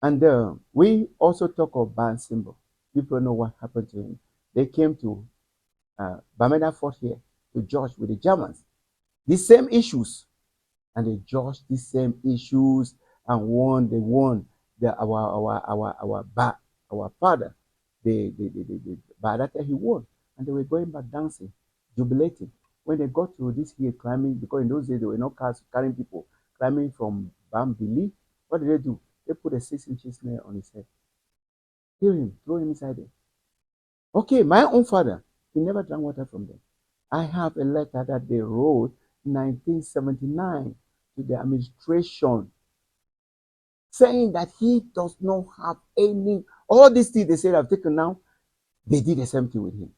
And we also talk of Ban Simbo. People know what happened to him. They came to Bamenda Fort here to judge with the Germans. The same issues. And they judged the same issues and won. They won. Our father, the Barata, he won. And they were going back dancing, jubilating. When they got to this hill climbing, because in those days there were no cars carrying people, climbing from Bambili, what did they do? They put a 6-inch nail on his head. Kill him, throw him inside there. Okay, my own father, he never drank water from them. I have a letter that they wrote in 1979 to the administration saying that he does not have any, all these things they said I've taken now, they did the same thing with him.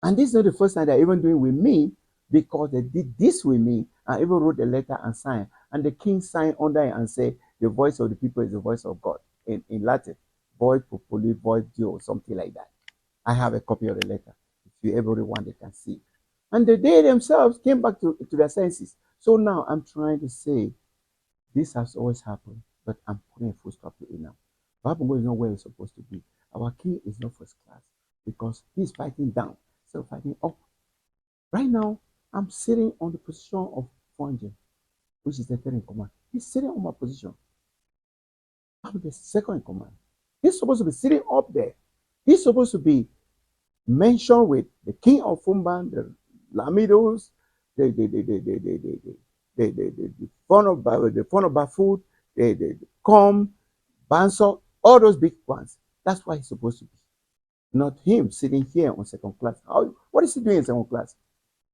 And this is not the first time they're even doing with me, because they did this with me. I even wrote a letter and signed. And the king signed under it and said, the voice of the people is the voice of God. In Latin, voice populi, voice Dio, or something like that. I have a copy of the letter. If everyone they can see. And they themselves came back to their senses. So now I'm trying to say, this has always happened, but I'm putting a full stop to it now. Babungo is not where it's supposed to be. Our king is not first class because he's fighting down, still fighting up. Right now, I'm sitting on the position of Fonje, which is the third in command. He's sitting on my position. I'm the second in command. He's supposed to be sitting up there. He's supposed to be mentioned with the king of Fumban, the Lamidos, the fun of Bafut, the Com, Banso, all those big ones. That's why he's supposed to be. not him sitting here on second class. What is he doing in second class?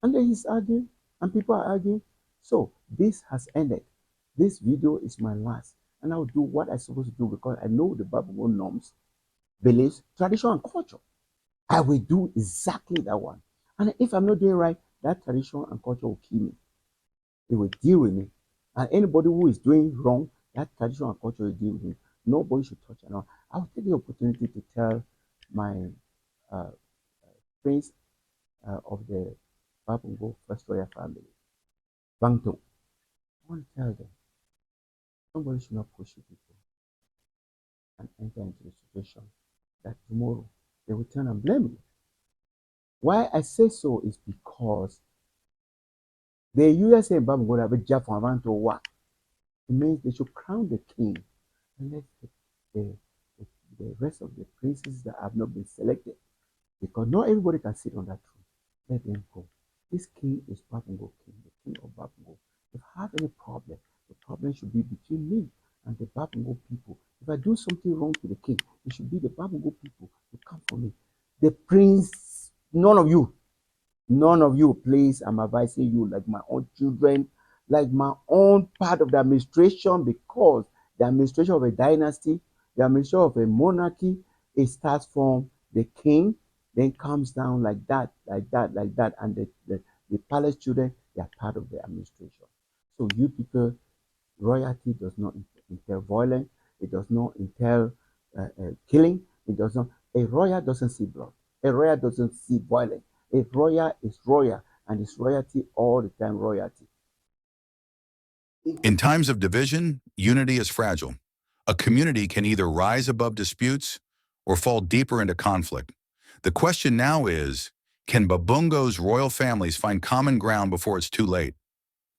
And then he's arguing, and people are arguing. So this has ended. This video is my last, and I'll do what I'm supposed to do because I know the Babungo norms, beliefs, tradition, and culture. I will do exactly that one. And if I'm not doing right, that tradition and culture will kill me. It will deal with me. And anybody who is doing wrong, that tradition and culture will deal with me. Nobody should touch it. I'll take the opportunity to tell my prince of the Babungo First Royal Family, Bangto. I want to tell them, somebody should not push you people and enter into the situation that tomorrow they will turn and blame you. Why I say so is because the USA and Babungo have a job for Avanto work. It means they should crown the king and let the rest of the princes that have not been selected, because not everybody can sit on that throne. Let them go. This king is Babungo king, the king of Babungo. If I have any problem, the problem should be between me and the Babungo people. If I do something wrong to the king, it should be the Babungo people who come for me. The prince, none of you, please, I'm advising you like my own children, like my own part of the administration, because the administration of a dynasty, the administration of a monarchy, it starts from the king, then comes down like that, and the palace children, they are part of the administration. So you people, royalty does not entail violence, it does not entail killing, it does not, a royal doesn't see blood, a royal doesn't see violence. A royal is royal, and it's royalty all the time, royalty. In times of division, unity is fragile. A community can either rise above disputes or fall deeper into conflict. The question now is, can Babungo's royal families find common ground before it's too late?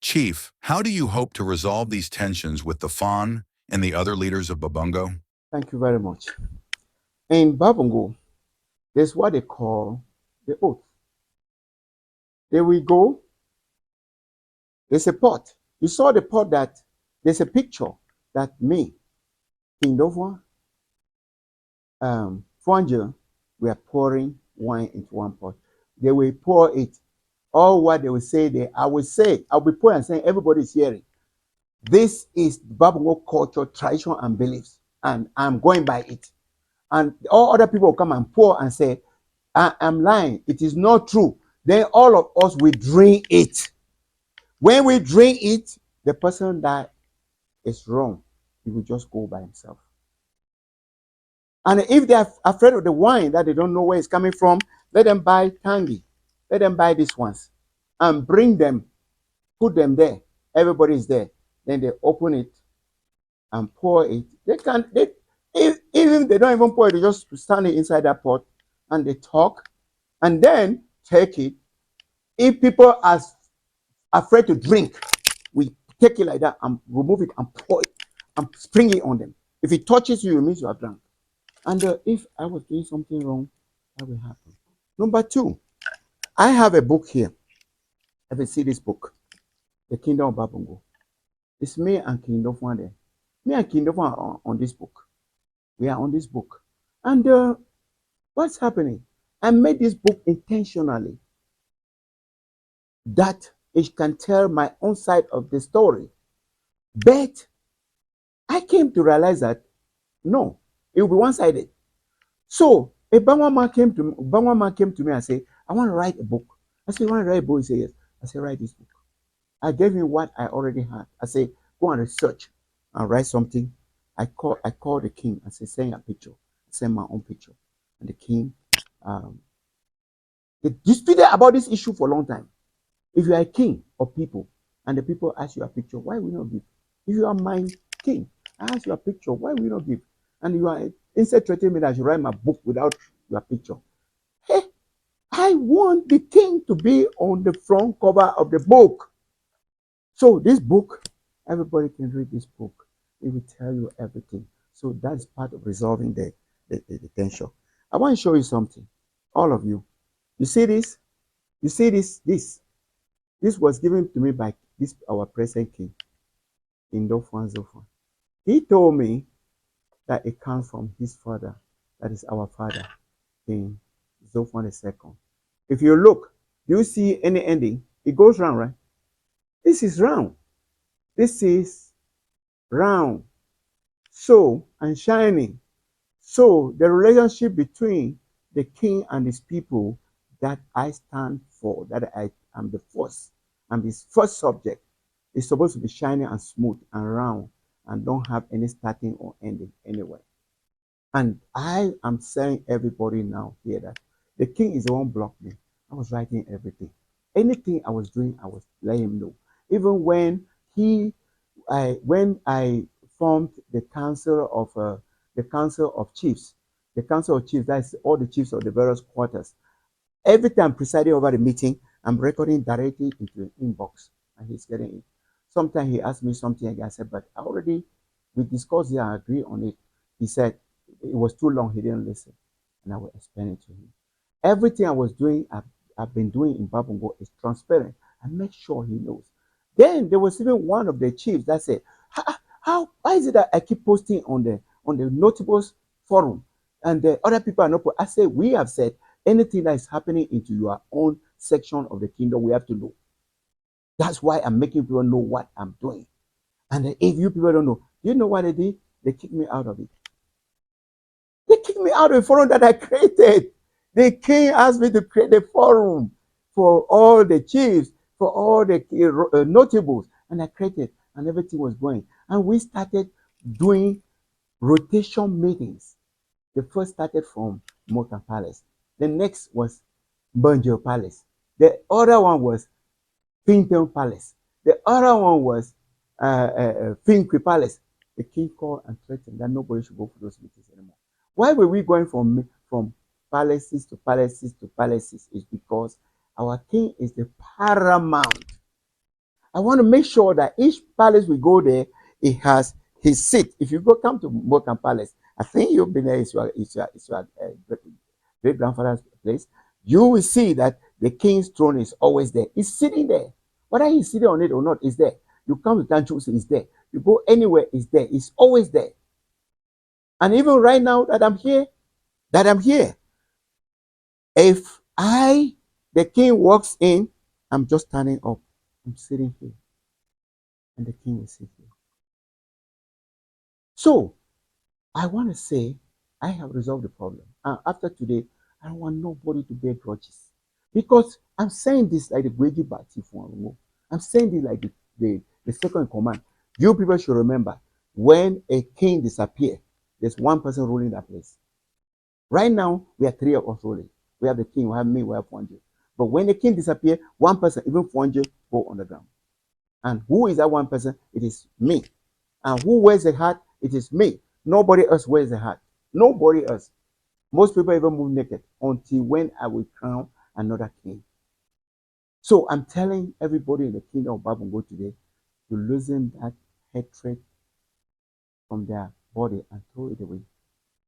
Chief, how do you hope to resolve these tensions with the Fawn and the other leaders of Babungo? Thank you very much. In Babungo, there's what they call the oath. There we go. There's a pot. You saw the pot that there's a picture that me, King Dovwa, Fuanja, we are pouring wine into one pot. They will pour it. All what they will say there, I'll be pouring and saying, everybody's hearing. This is Babungo culture, tradition, and beliefs, and I'm going by it. And all other people will come and pour and say, I'm lying. It is not true. Then all of us will drink it. When we drink it, the person that is wrong, he will just go by himself. And if they are afraid of the wine that they don't know where it's coming from, let them buy Tangy. Let them buy these ones and bring them, put them there. Everybody is there. Then they open it and pour it. Even if they don't even pour it, they just stand it inside that pot and they talk and then take it. If people are afraid to drink, we take it like that and remove it and pour it and spring it on them. If it touches you, it means you are drunk. And if I was doing something wrong, that will happen. Number two, I have a book here. Have you seen this book? The Kingdom of Babungo. It's me and King Dofwan there. Me and King Dofwan are on this book. We are on this book. And what's happening? I made this book intentionally that it can tell my own side of the story. But I came to realize that no, it will be one-sided. So a Bangwa man came to me and said, I want to write a book. I said, you want to write a book? He said, yes. I said, write this book. I gave him what I already had. I said, go and research and write something. I called the king and said, send a picture. I sent my own picture. And the king, they disputed about this issue for a long time. If you are a king of people and the people ask you a picture, why will you not give? If you are my king, I ask you a picture, why will you not give? And you are instead threatening me that I should write my book without your picture. Hey, I want the king to be on the front cover of the book. So this book, everybody can read this book. It will tell you everything. So that's part of resolving the tension. I want to show you something. All of you. You see this? You see this? This was given to me by our present king, King Dofwan Zofwan. He told me that it comes from his father, that is our father. King Zophon II. If you look, do you see any ending? It goes round, right? This is round. This is round. So, and shining. So, the relationship between the king and his people that I stand for, that I am the first, I'm his first subject, is supposed to be shining and smooth and round and don't have any starting or ending anywhere. And I am telling everybody now here that the king is the one blocked me. I was writing everything. Anything I was doing, I was letting him know. Even when when I formed the council of chiefs, that's all the chiefs of the various quarters. Every time presiding over the meeting, I'm recording directly into an inbox, and he's getting it. Sometimes he asked me something again. I said, but we discussed it and agreed on it. He said it was too long. He didn't listen, and I will explain it to him. Everything I was doing, I've been doing in Babungo is transparent. I make sure he knows. Then there was even one of the chiefs that said, why is it that I keep posting on the notables forum and the other people are not? I say, we have said anything that is happening into your own section of the kingdom, we have to know. That's why I'm making people know what I'm doing. And if you people don't know, you know what they did? They kicked me out of it. They kicked me out of the forum that I created. The king asked me to create a forum for all the chiefs, for all the notables, and I created, and everything was going. And we started doing rotation meetings. The first started from Muokang Palace. The next was Banjo Palace. The other one was Finton Palace. The other one was Finqui Palace. The king called and threatened that nobody should go for those meetings anymore. Why were we going from palaces to palaces to palaces? Is because our king is the paramount. I want to make sure that each palace we go there, it has his seat. If you come to Muokang Palace, I think you've been there, it's your great grandfather's place, you will see that the king's throne is always there. It's sitting there. Whether he's sitting on it or not, it's there. You come to Tanchus, it's there. You go anywhere, it's there. It's always there. And even right now that I'm here, if the king walks in, I'm just standing up. I'm sitting here. And the king will sit here. So, I want to say, I have resolved the problem. And after today, I don't want nobody to bear grudges. Because I'm saying this like the Gweju Bah Tifuan Vengo. I'm saying this like the second in command. You people should remember, when a king disappears, there's one person ruling that place. Right now, we are three of us ruling. We have the king, we have me, we have Fonje. But when the king disappears, one person, even Fonje, go on the ground. And who is that one person? It is me. And who wears the hat? It is me. Nobody else wears the hat. Nobody else. Most people even move naked until when I will crown another king. So I'm telling everybody in the kingdom of Babungo today to loosen that hatred from their body and throw it away.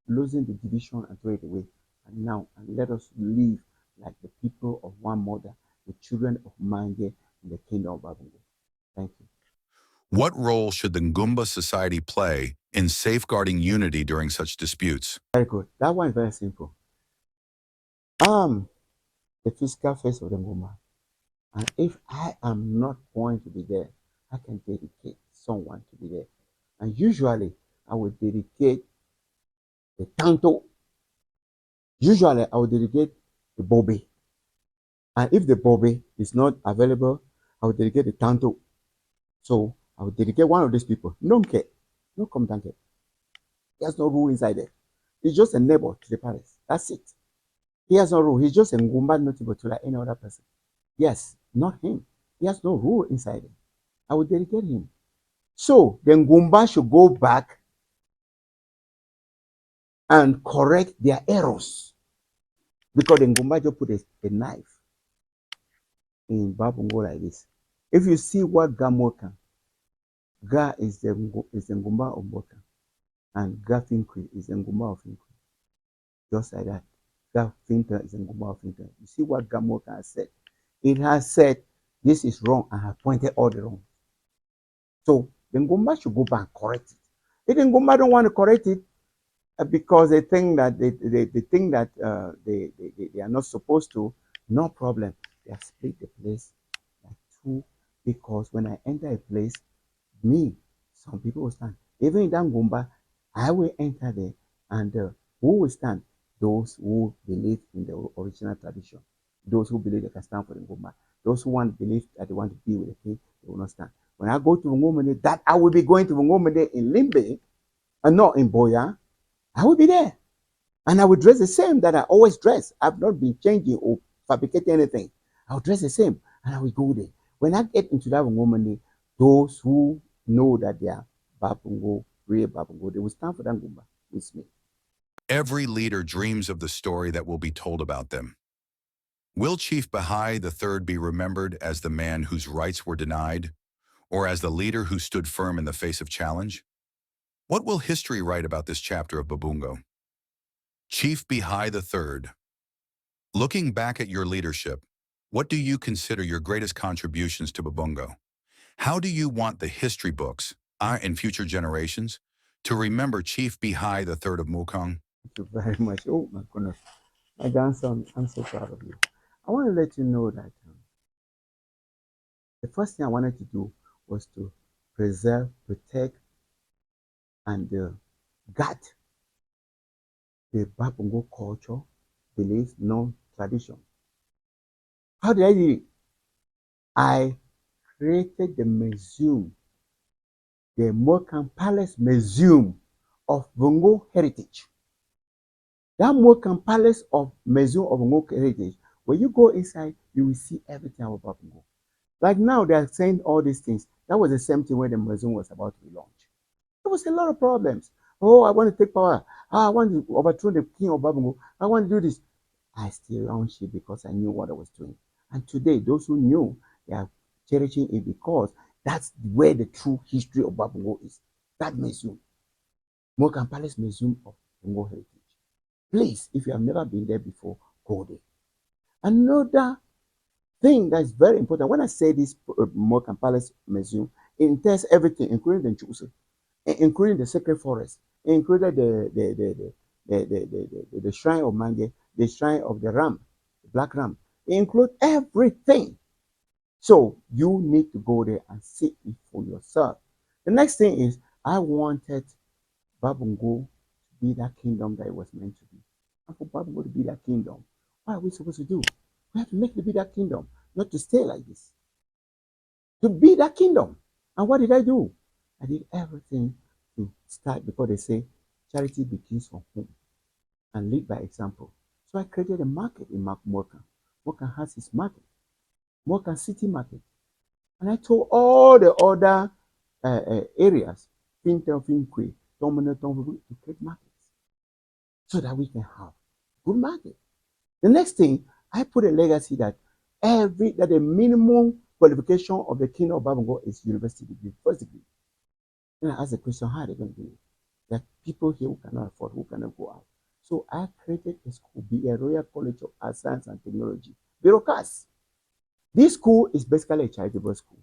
Losing the division and throw it away. And now, and let us live like the people of one mother, the children of Mange in the kingdom of Babungo. Thank you. What role should the Ngumba Society play in safeguarding unity during such disputes? Very good. That one is very simple. I'm the fiscal face of the Ngumba. And if I am not going to be there, I can dedicate someone to be there. And usually, I will dedicate the Tanto. Usually, I will dedicate the Bobe. And if the Bobe is not available, I will dedicate the Tanto. So, I will dedicate one of these people. No care. No competent. He has no rule inside there. He's just a neighbor to the palace. That's it. He has no rule. He's just a Ngumba notable to like any other person. Yes, not him. He has no rule inside him. I will dedicate him. So the Ngumba should go back and correct their errors. Because the Ngumba just put a knife in Babungo like this. If you see what Ga is the Ngumba of Muokang, and Ga Finqui is the Ngumba of Finqui. Just like that. Ga Finton is the Ngumba of Finton. You see what Ga has said. It has said this is wrong and has pointed all the wrong. So the Ngumba should go back and correct it. If the Ngumba don't want to correct it, because they think that they think that they are not supposed to. No problem. They have split the place like two, because when I enter a place, some people will stand. Even in that Ngumba, I will enter there, and who will stand? Those who believe in the original tradition, those who believe they can stand for the Ngumba, those who want believe that they want to be with the king, they will not stand. When I go to Ngumene, that I will be going to Ngumene in Limbe and not in Boya, I will be there. And I will dress the same that I always dress. I've not been changing or fabricating anything. I'll dress the same and I will go there. When I get into that Ngumene, those who know that they are Babungo, real Babungo, they will stand for that Ngumba with me. Every leader dreams of the story that will be told about them. Will Chief Bihai III be remembered as the man whose rights were denied, or as the leader who stood firm in the face of challenge? What will history write about this chapter of Babungo? Chief Bihai III, looking back at your leadership, what do you consider your greatest contributions to Babungo? How do you want the history books, and future generations, to remember Chief Bihai III of Muokang? Thank you very much. Oh my goodness. My grandson, I'm so proud of you. I want to let you know that the first thing I wanted to do was to preserve, protect, and guard the Babungo culture, beliefs, norm, tradition. How did I do it? I created the museum, the Muokang Palace Museum of Bongo Heritage. That Muokang Palace of Museum of Bongo Heritage, when you go inside, you will see everything about Bongo. Like now, they are saying all these things. That was the same thing when the museum was about to be launched. There was a lot of problems. Oh, I want to take power. I want to overthrow the king of Babungo. I want to do this. I still launched it because I knew what I was doing. And today, those who knew, they are cherishing it because that's where the true history of Babungo is. That museum, Muokang Palace Museum of Bongo Heritage. Please, if you have never been there before, go there. Another thing that is very important, when I say this Muokang Palace Museum, it entails everything, including the Nchusi, including the sacred forest, including the shrine of Mange, the shrine of the ram, the black ram. It includes everything. So you need to go there and see it for yourself. The next thing is, I wanted Babungo to be that kingdom that it was meant to be. And for Babungo to be that kingdom, what are we supposed to do? We have to make it be that kingdom, not to stay like this. To be that kingdom. And what did I do? I did everything to start, because they say charity begins from home and lead by example. So I created a market in Muokang. Muokang has its market, Muokang City Market. And I told all the other areas, Fintel, Finkwe, Tomene, to create markets so that we can have good market. The next thing, I put a legacy that the minimum qualification of the king of Babungo is university degree, first degree. Then I asked the question, how are they going to do it? That people here who cannot afford, who cannot go out. So I created a school, be a Royal College of Arts, Science and Technology, Bureaucrats. This school is basically a charitable school.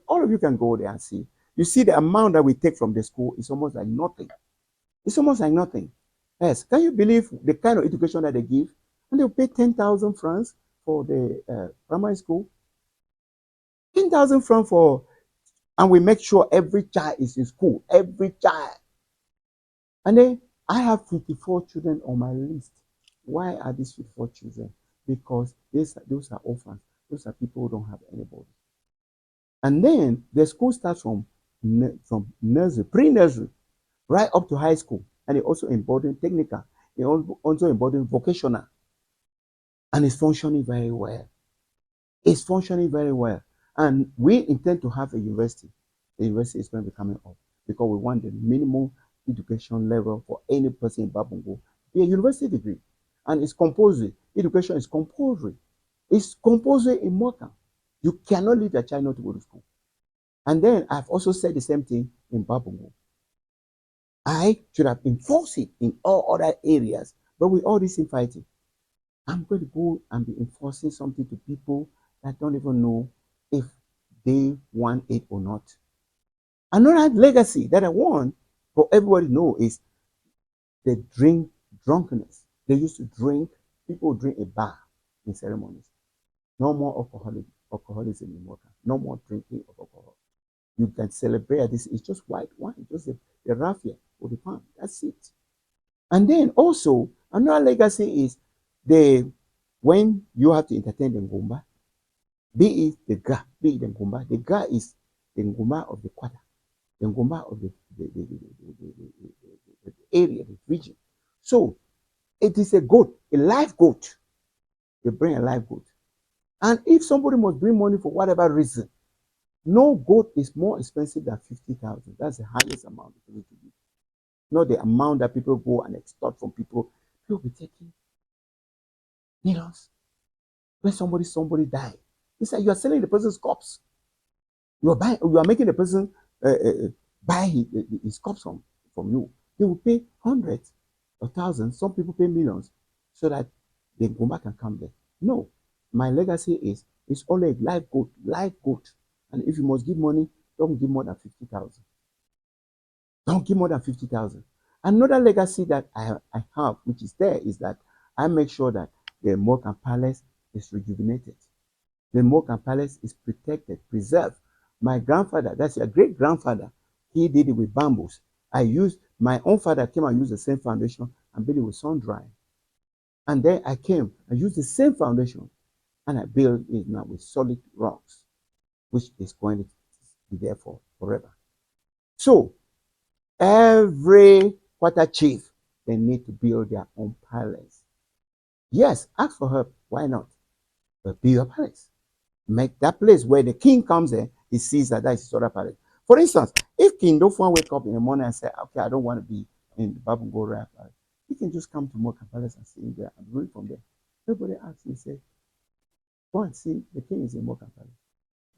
All of you can go there and see. You see the amount that we take from the school is almost like nothing. It's almost like nothing. Yes, can you believe the kind of education that they give? And they'll pay 10,000 francs for the primary school. 10,000 francs for, and we make sure every child is in school, every child. And then I have 54 children on my list. Why are these 54 children? Because those are orphans. Those are people who don't have anybody. And then the school starts from nursery, pre-nursery, right up to high school. And it also embodies technical. It also embodies vocational. And it's functioning very well. It's functioning very well. And we intend to have a university. The university is going to be coming up because we want the minimum education level for any person in Babungo be a university degree. And it's compulsory. Education is compulsory. It's compulsory in Muokang. You cannot leave your child not to go to school. And then I've also said the same thing in Babungo. I should have enforced it in all other areas, but with all this infighting, I'm going to go and be enforcing something to people that don't even know if they want it or not. Another legacy that I want for everybody to know is they drink drunkenness. They used to drink, people drink a bar in ceremonies. No more alcoholism in Muokang. No more drinking of alcohol. You can celebrate this. It's just white wine, just the raffia or the palm. That's it. And then also, another legacy is when you have to entertain the Ngumba, be it the Ga, be it the Ngumba. The Ga is the Ngumba of the quarter, the Ngumba of the area, the region. So it is a goat, a live goat. They bring a live goat. And if somebody must bring money for whatever reason, no goat is more expensive than 50,000. That's the highest amount people need to give. Not the amount that people go and extort from people. People be taking millions. When somebody die, it's like you are selling the person's corpse. You are making the person buy his corpse from you. They will pay hundreds of thousands. Some people pay millions so that the Ngumba can come there. No, my legacy is it's only a live goat, live goat. And if you must give money, don't give more than 50,000. Don't give more than 50,000. Another legacy that I have, which is there, is that I make sure that the Muokang Palace is rejuvenated. The Muokang Palace is protected, preserved. My grandfather, that's your great grandfather, he did it with bamboos. My own father came and used the same foundation and built it with sun dry. And then I came and used the same foundation and I built it now with solid rocks, which is going to be there for forever. So every quarter chief, they need to build their own palace. Yes, ask for help. Why not? But build your palace. Make that place where the king comes in, he sees that is his other palace. For instance, if King Dofan wake up in the morning and say, okay, I don't want to be in the Babungo Royal Family, he can just come to Muokang Palace and sit in there and read from there. Nobody asks him, say, go and see the king is in Muokang Palace.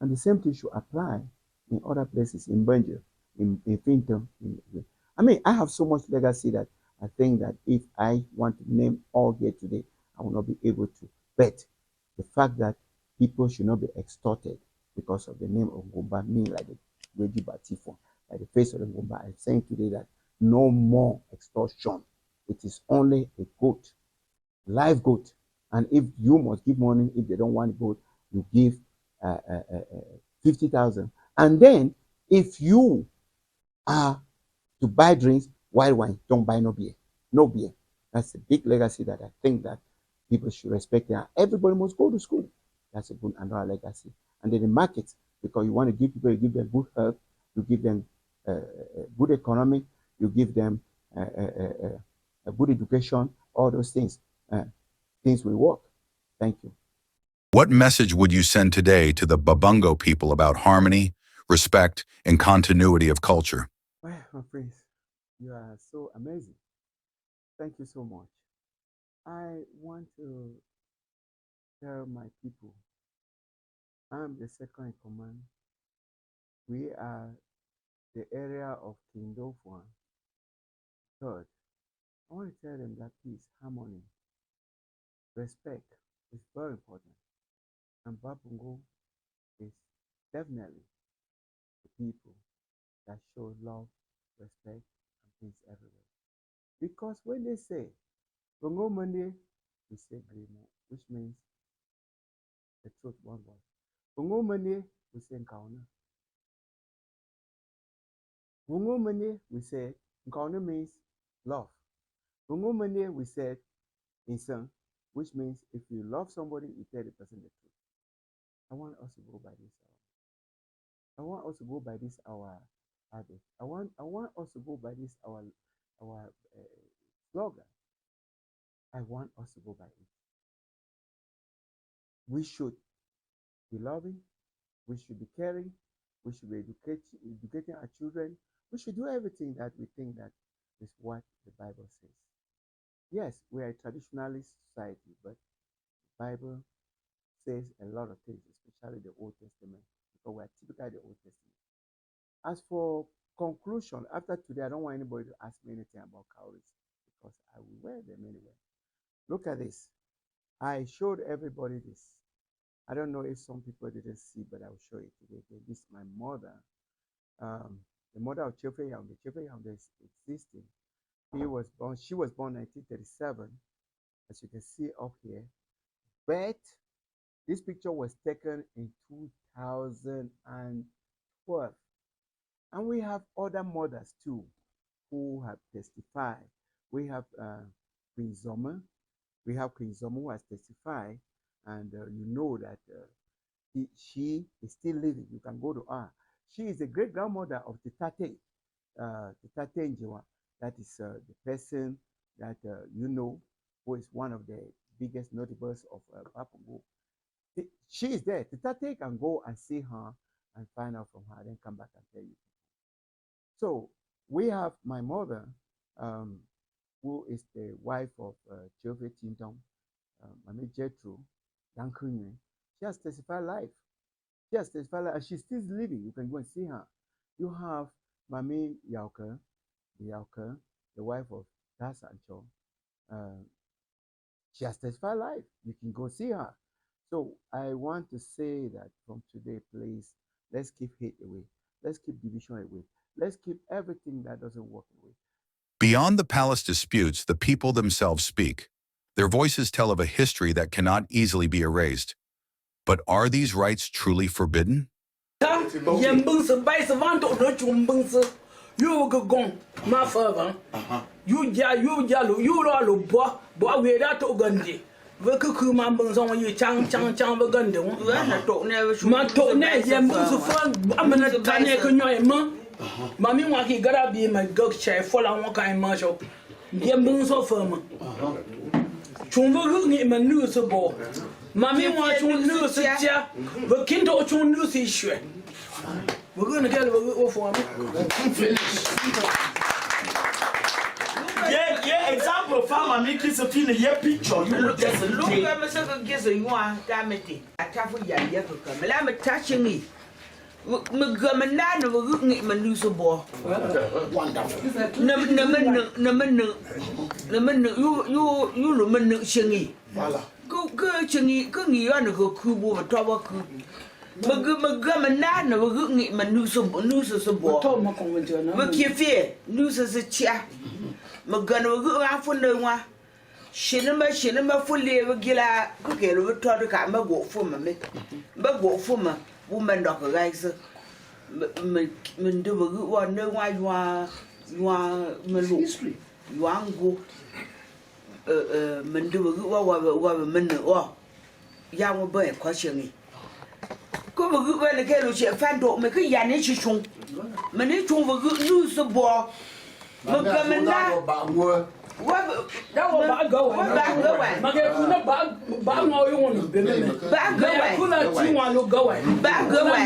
And the same thing should apply in other places, in Banjo, in Finton. I mean, I have so much legacy that I think that if I want to name all here today, I will not be able to. But the fact that people should not be extorted because of the name of Ngumba, me like the Gweju Bah Tifuan, like the face of the Ngumba. I'm saying today that no more extortion. It is only a goat, live goat. And if you must give money, if they don't want goat, you give 50,000. And then if you are to buy drinks, white wine, don't buy no beer. No beer. That's a big legacy that I think that people should respect. And everybody must go to school. That's a good another legacy. And then the market, because you want to give people, you give them good health, you give them good economy, you give them a good education, all those things. Things will work. Thank you. What message would you send today to the Babungo people about harmony, respect, and continuity of culture? Well, my friends, you are so amazing. Thank you so much. I want to tell my people, I'm the second in command. We are the area of King Dofan. Third, I want to tell them that peace, harmony, respect is very important. And Babungo is definitely the people that show love, respect, and peace everywhere. Because when they say Bongo Monday, we say Grimo, which means the truth one word. Bongo Monday, we say Nkauna. Bongo Monday, we say Nkauna means love. Bongo Monday, we said Insan, which means if you love somebody, you tell the person the truth. I want us to go by this hour. I want us to go by this our habit. I want us to go by this our slogan. I want us to go by it. We should be loving. We should be caring. We should be educating our children. We should do everything that we think that is what the Bible says. Yes, we are a traditionalist society, but the Bible says a lot of things, especially the Old Testament, because we are typically the Old Testament. As for conclusion, after today, I don't want anybody to ask me anything about cowries because I will wear them anyway. Look at this. I showed everybody this. I don't know if some people didn't see, but I'll show it today. This is my mother, the mother of Chief-Bajon. The Chief-Bajon is existing. She was born 1937, as you can see up here. But this picture was taken in 2012. And we have other mothers too who have testified. We have Queen Zoma. We have Queen Zoma who has testified, and you know that she is still living. You can go to her. She is the great grandmother of the Tate Njiwa. That is the person that you know, who is one of the biggest notables of Babungo. She is there. The Tate can go and see her and find out from her, then come back and tell you. So we have my mother, who is the wife of Jove Tintong, Mami Jetro, Dankunye. She has testified life. She has testified life, and she's still living. You can go and see her. You have Mami Yauke, the wife of Tasancho. She has testified life. You can go see her. So I want to say that from today, please, let's keep hate away. Let's keep division away. Let's keep everything that doesn't work away. Beyond the palace disputes, the people themselves speak. Their voices tell of a history that cannot easily be erased. But are these rights truly forbidden? Mami waki gotta be my dog chair for la one kind marshal. Yembun so firm. Chumbo looking my news ball. Mami want to lose a chair, but Kinto to lose his shred. We're gonna get a for me. Yeah, example, farmer make it a picture. You look at the Look at myself, guess you want, damn it. I can't put ya yet to come. I'm touching me. Mugamenana will look at my news ball. Wonderful. You shingy. Go, chingy, cookie on the cool over top. Mugamenana will look at my news of ball. Look your fear, news as a chair. Mugana will go out for no one. Shinema fully regular cookie over Todaka, my walk for me. But walk for me. Woman dog guys, do one know why you are history. You are go Mendu minute or young boy questioning. Go when the girl she fan dog make a yanichum. Many two good news the ball. What that was back go away. Back no you want to be back go away. Back go away. Back go away.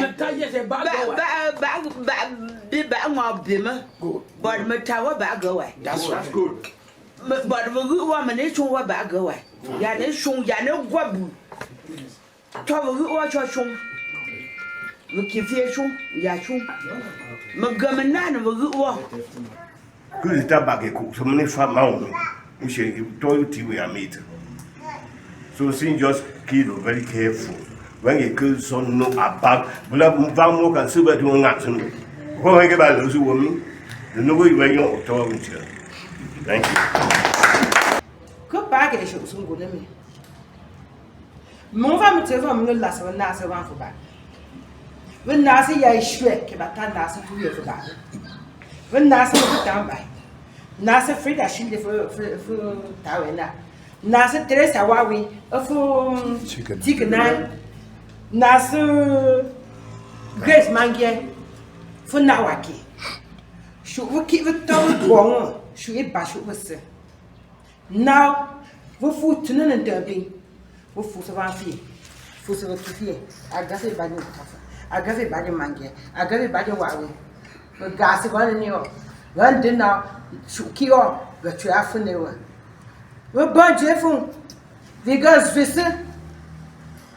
But Metawa back go away. That's good. But the good woman is to back go away. Yan is shown Yano Wabu. Trouble watch your show. Look if you're shown, Yashun. Montgomery will good walk. Good is that bag so many fat mountain. You should told you we are meeting. So since just kid very careful. When you kill son no about Babungo can silver to nothing. When I get by those women, the no way where you're talking to. Thank you. Good baggage should soon go to me. Mon femme tell me last one Nasa one for back. When Nasa ya shrek about Nasa 2 years ago. When Nasa was down by Nasa Frida Shinde for Tawena. Nasa Teresa Wawi, for Chicken Nine. Nasa Grace Mangia for Nawaki. Should we keep the tongue wrong? Should it bash with her? Now, we're food to none and dumping. We're food of our feet. Food of a fear. I got it by the I got it by the mangia. I got it by the Wawi. But gas is going in York. Run dinner, Shuki or the traffic newer. We're born Jeffon. Because visit.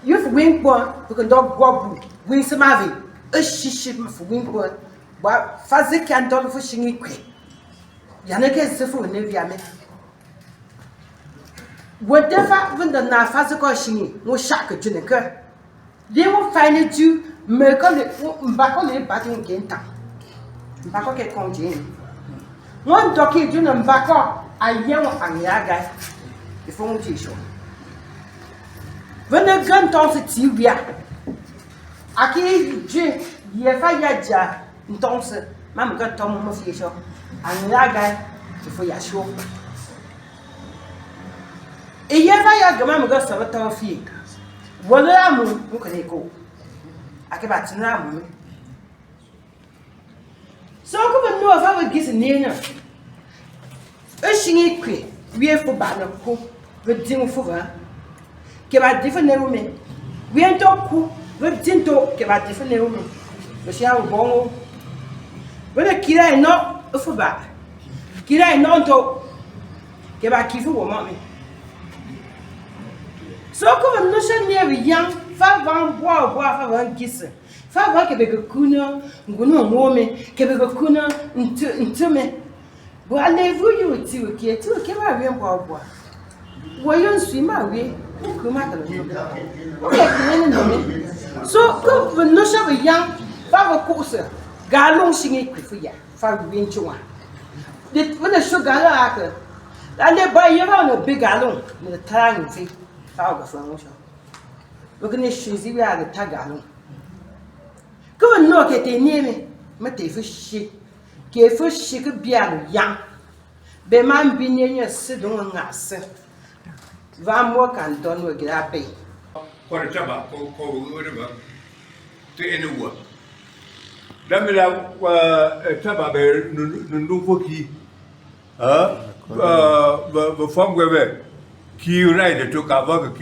You've wing one, you can dog wobble, wing some having a ship for wing one, but Fazzy can't do for singing quick. Yannick is the fool, Navy. Whatever when the Nafazico singing, no shack at Junica. They will find it you, make on it back on it, batting again. Back on it, continue. One doki do them back up. I young and yaga. The phone tissue. When the gun toss it to you, I can't drink. Ye fire jar. Don't Mamma got Tom Mosquito and yaga before your show. A year I Mamma got some tower feet. Well, I'm who can go? I came back to Ram. So come and know if I would get a name. A singing quick, we are for banner cook with Tim Fuver. Give out different women. We ain't talk cook with Tinto, give out different women. The shall bongo. When a kid I know for back. Kid I know to give out Kifu or mommy. So come and listen near young, 5 boy, 1 kisser. 5 can be a cooner, Guno woman, can be a cooner into me. But I never you would see a kid to a Cameroon boy. Why you swim my way? So come when no shall be young, 5 courser, Galon singing for ya, 5 winch one. When the sugar actor, and they buy you on a big gallon with a tang fee. We're going to shoes we are the tag alone. Go and knock at the near me, Mate for shit. Gave first she could be out young. Be man be near your sit on us. Van work and done will get up. For a tobacco, whatever, to any work. Damila, a tabac, no cookie. The farm where key rider took a bug,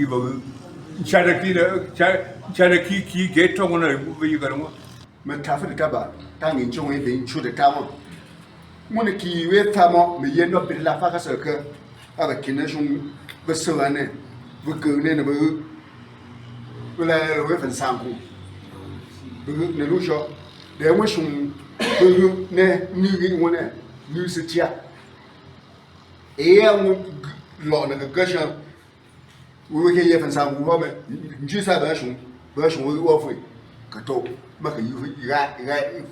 Cherokee key get on a movie you got. Metaphor the taba, tanging joint being through the tower. Monarchy with Tamo, may end up in La Faca Circle, other kination, the Solane, the good in a boot, will I live in Sanku. The Nelusha, the wishing, the new one, new city. Lord of the Gusher, we will hear from some woman, just a version will offer. Kato, make you right.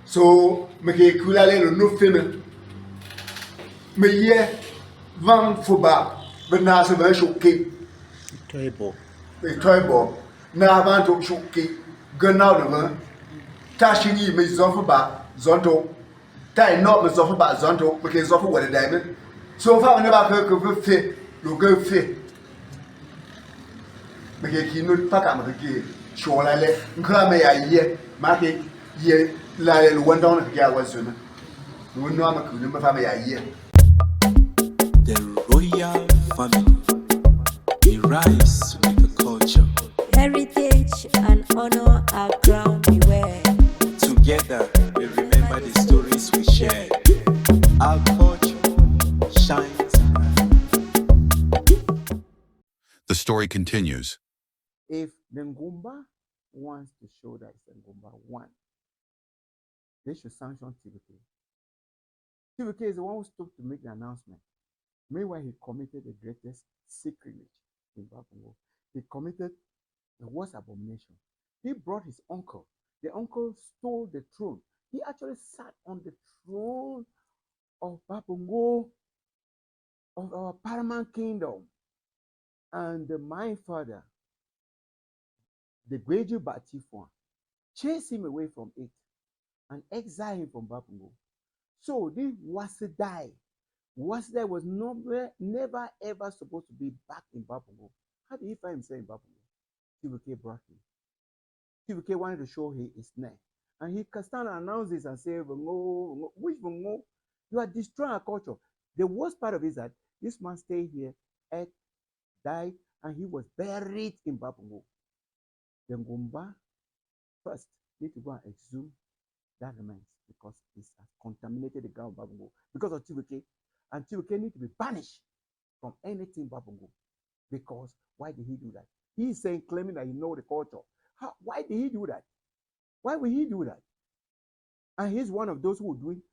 So, make a cool little no film. Me ye van football, but now some version cake. Table. A toy ball. Now I want to shoot cake. Gun out of her. Tashing ye me Zoffa Zonto. Tie not me Zoffa Zonto, because Zoffa what a diamond. So far, I never heard of a fit, you go fit. Make a keynote pack up the key. Sure, I let Crame a year, mark it, ye, like one down at the hour sooner. You will know I'm a good family a year. The royal family. We rise with the culture. Heritage and honor our crown we wear. Together, we remember the stories we shared. Our culture shines bright. The story continues. If the Ngumba wants to show that it's a Ngumba one, they should sanction TVK. TVK is the one who stopped to make the announcement. Meanwhile, he committed the greatest sacrilege in Babungo. He committed the worst abomination. He brought his uncle. The uncle stole the throne. He actually sat on the throne of Babungo, of our paramount kingdom. And my father, the Gweju Bah Tifuan, chased him away from it and exiled him from Babungo. So this Wasidai was never ever supposed to be back in Babungo. How did he find himself in Babungo? TVK brought him. TVK wanted to show his neck. And he can stand and announce this and say, Vengo, which Vengo? You are destroying our culture. The worst part of it is that this man stayed here, ate, died, and he was buried in Babungo. The Ngumba first need to go and exhume that remains because it has contaminated the ground of Babungo because of TVK. And TVK need to be banished from anything Babungo. Because why did he do that? He's saying, claiming that he knows the culture. Why did he do that? Why would he do that? And he's one of those who would drink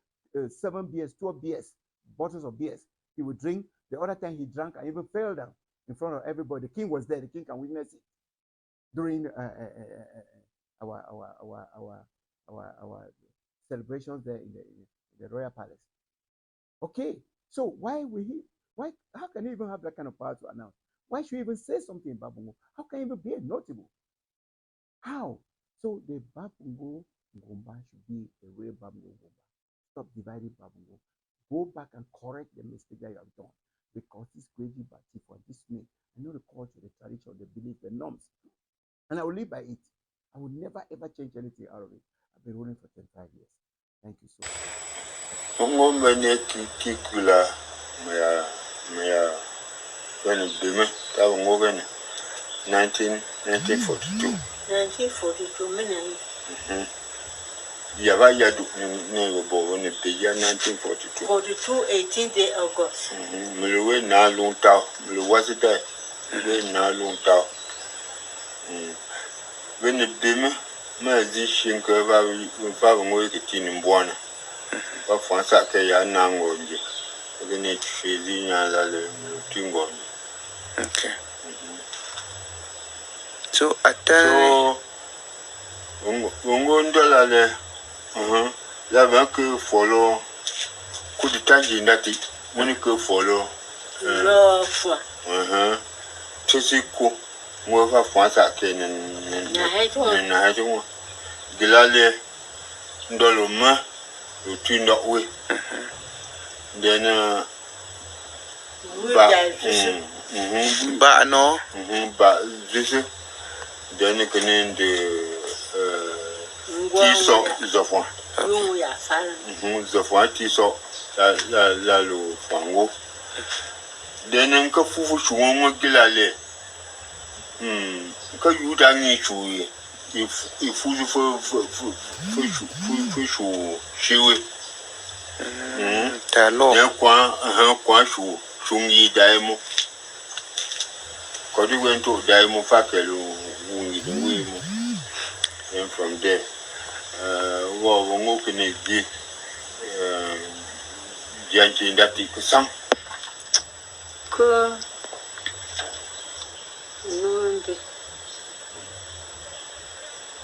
7 beers, 12 beers, bottles of beers. He would drink. The other time he drank and even fell down in front of everybody. The king was there. The king can witness it during our celebrations there in the royal palace. Okay, so how can he even have that kind of power to announce? Why should he even say something in Babungo? How can he even be notable? How? So the Babungo Ngumba should be a real Babungo Ngumba. Stop dividing Babungo. Go back and correct the mistake that you have done. Because this Gweju Bah Tifuan, this me, I know the culture, the tradition, the belief, the norms. And I will live by it. I will never ever change anything out of it. I've been ruling for 25 years. Thank you so much. When it be me, that was more than 1942. 1942, minute. Yava Yadu, never born in the year 1942. 42, 18 day August. Muluwe na long tao, Muluwazi there, Muluwe na long tao. When it be me, my zishin cover with Babungo in Buana. But once I say I now go, you need to see the Tingo. Okay. So at that Ungo Ndolale, la que follow could the tangi nati, when you could follow. Tessico, more of once I can and I don't want Gilale Ndoloma, you turn that way. Then, but no, but this is then you can end the Tiso Zofwan. Zofwan Tiso la lo fango. Then Uncle Fufu Shumo Gilale. Because you don't need to if you shiwi. Talo. Quashu, Shungi Daimo. Because you went to Daimo Fakelu, and from there, we're opening the Janchi that you some.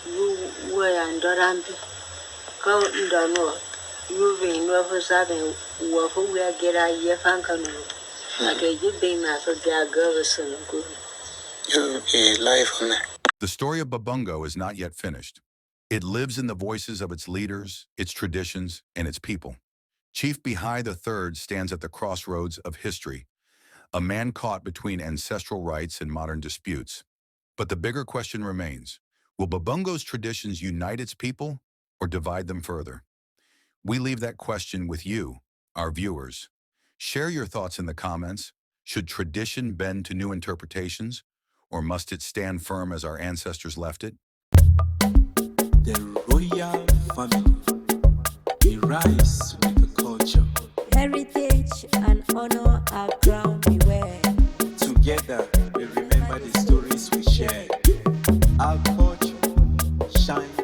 You were under Rambi. Go in the north. You been never having work we are get a year fankano. Okay, you been as a girls and good. You life on that. The story of Babungo is not yet finished. It lives in the voices of its leaders, its traditions, and its people. Chief Bihai III stands at the crossroads of history, a man caught between ancestral rights and modern disputes. But the bigger question remains, will Babungo's traditions unite its people or divide them further? We leave that question with you, our viewers. Share your thoughts in the comments. Should tradition bend to new interpretations, or must it stand firm as our ancestors left it? The royal family, we rise with the culture. Heritage and honor our crown beware. Together, we remember the stories we shared. Our culture shines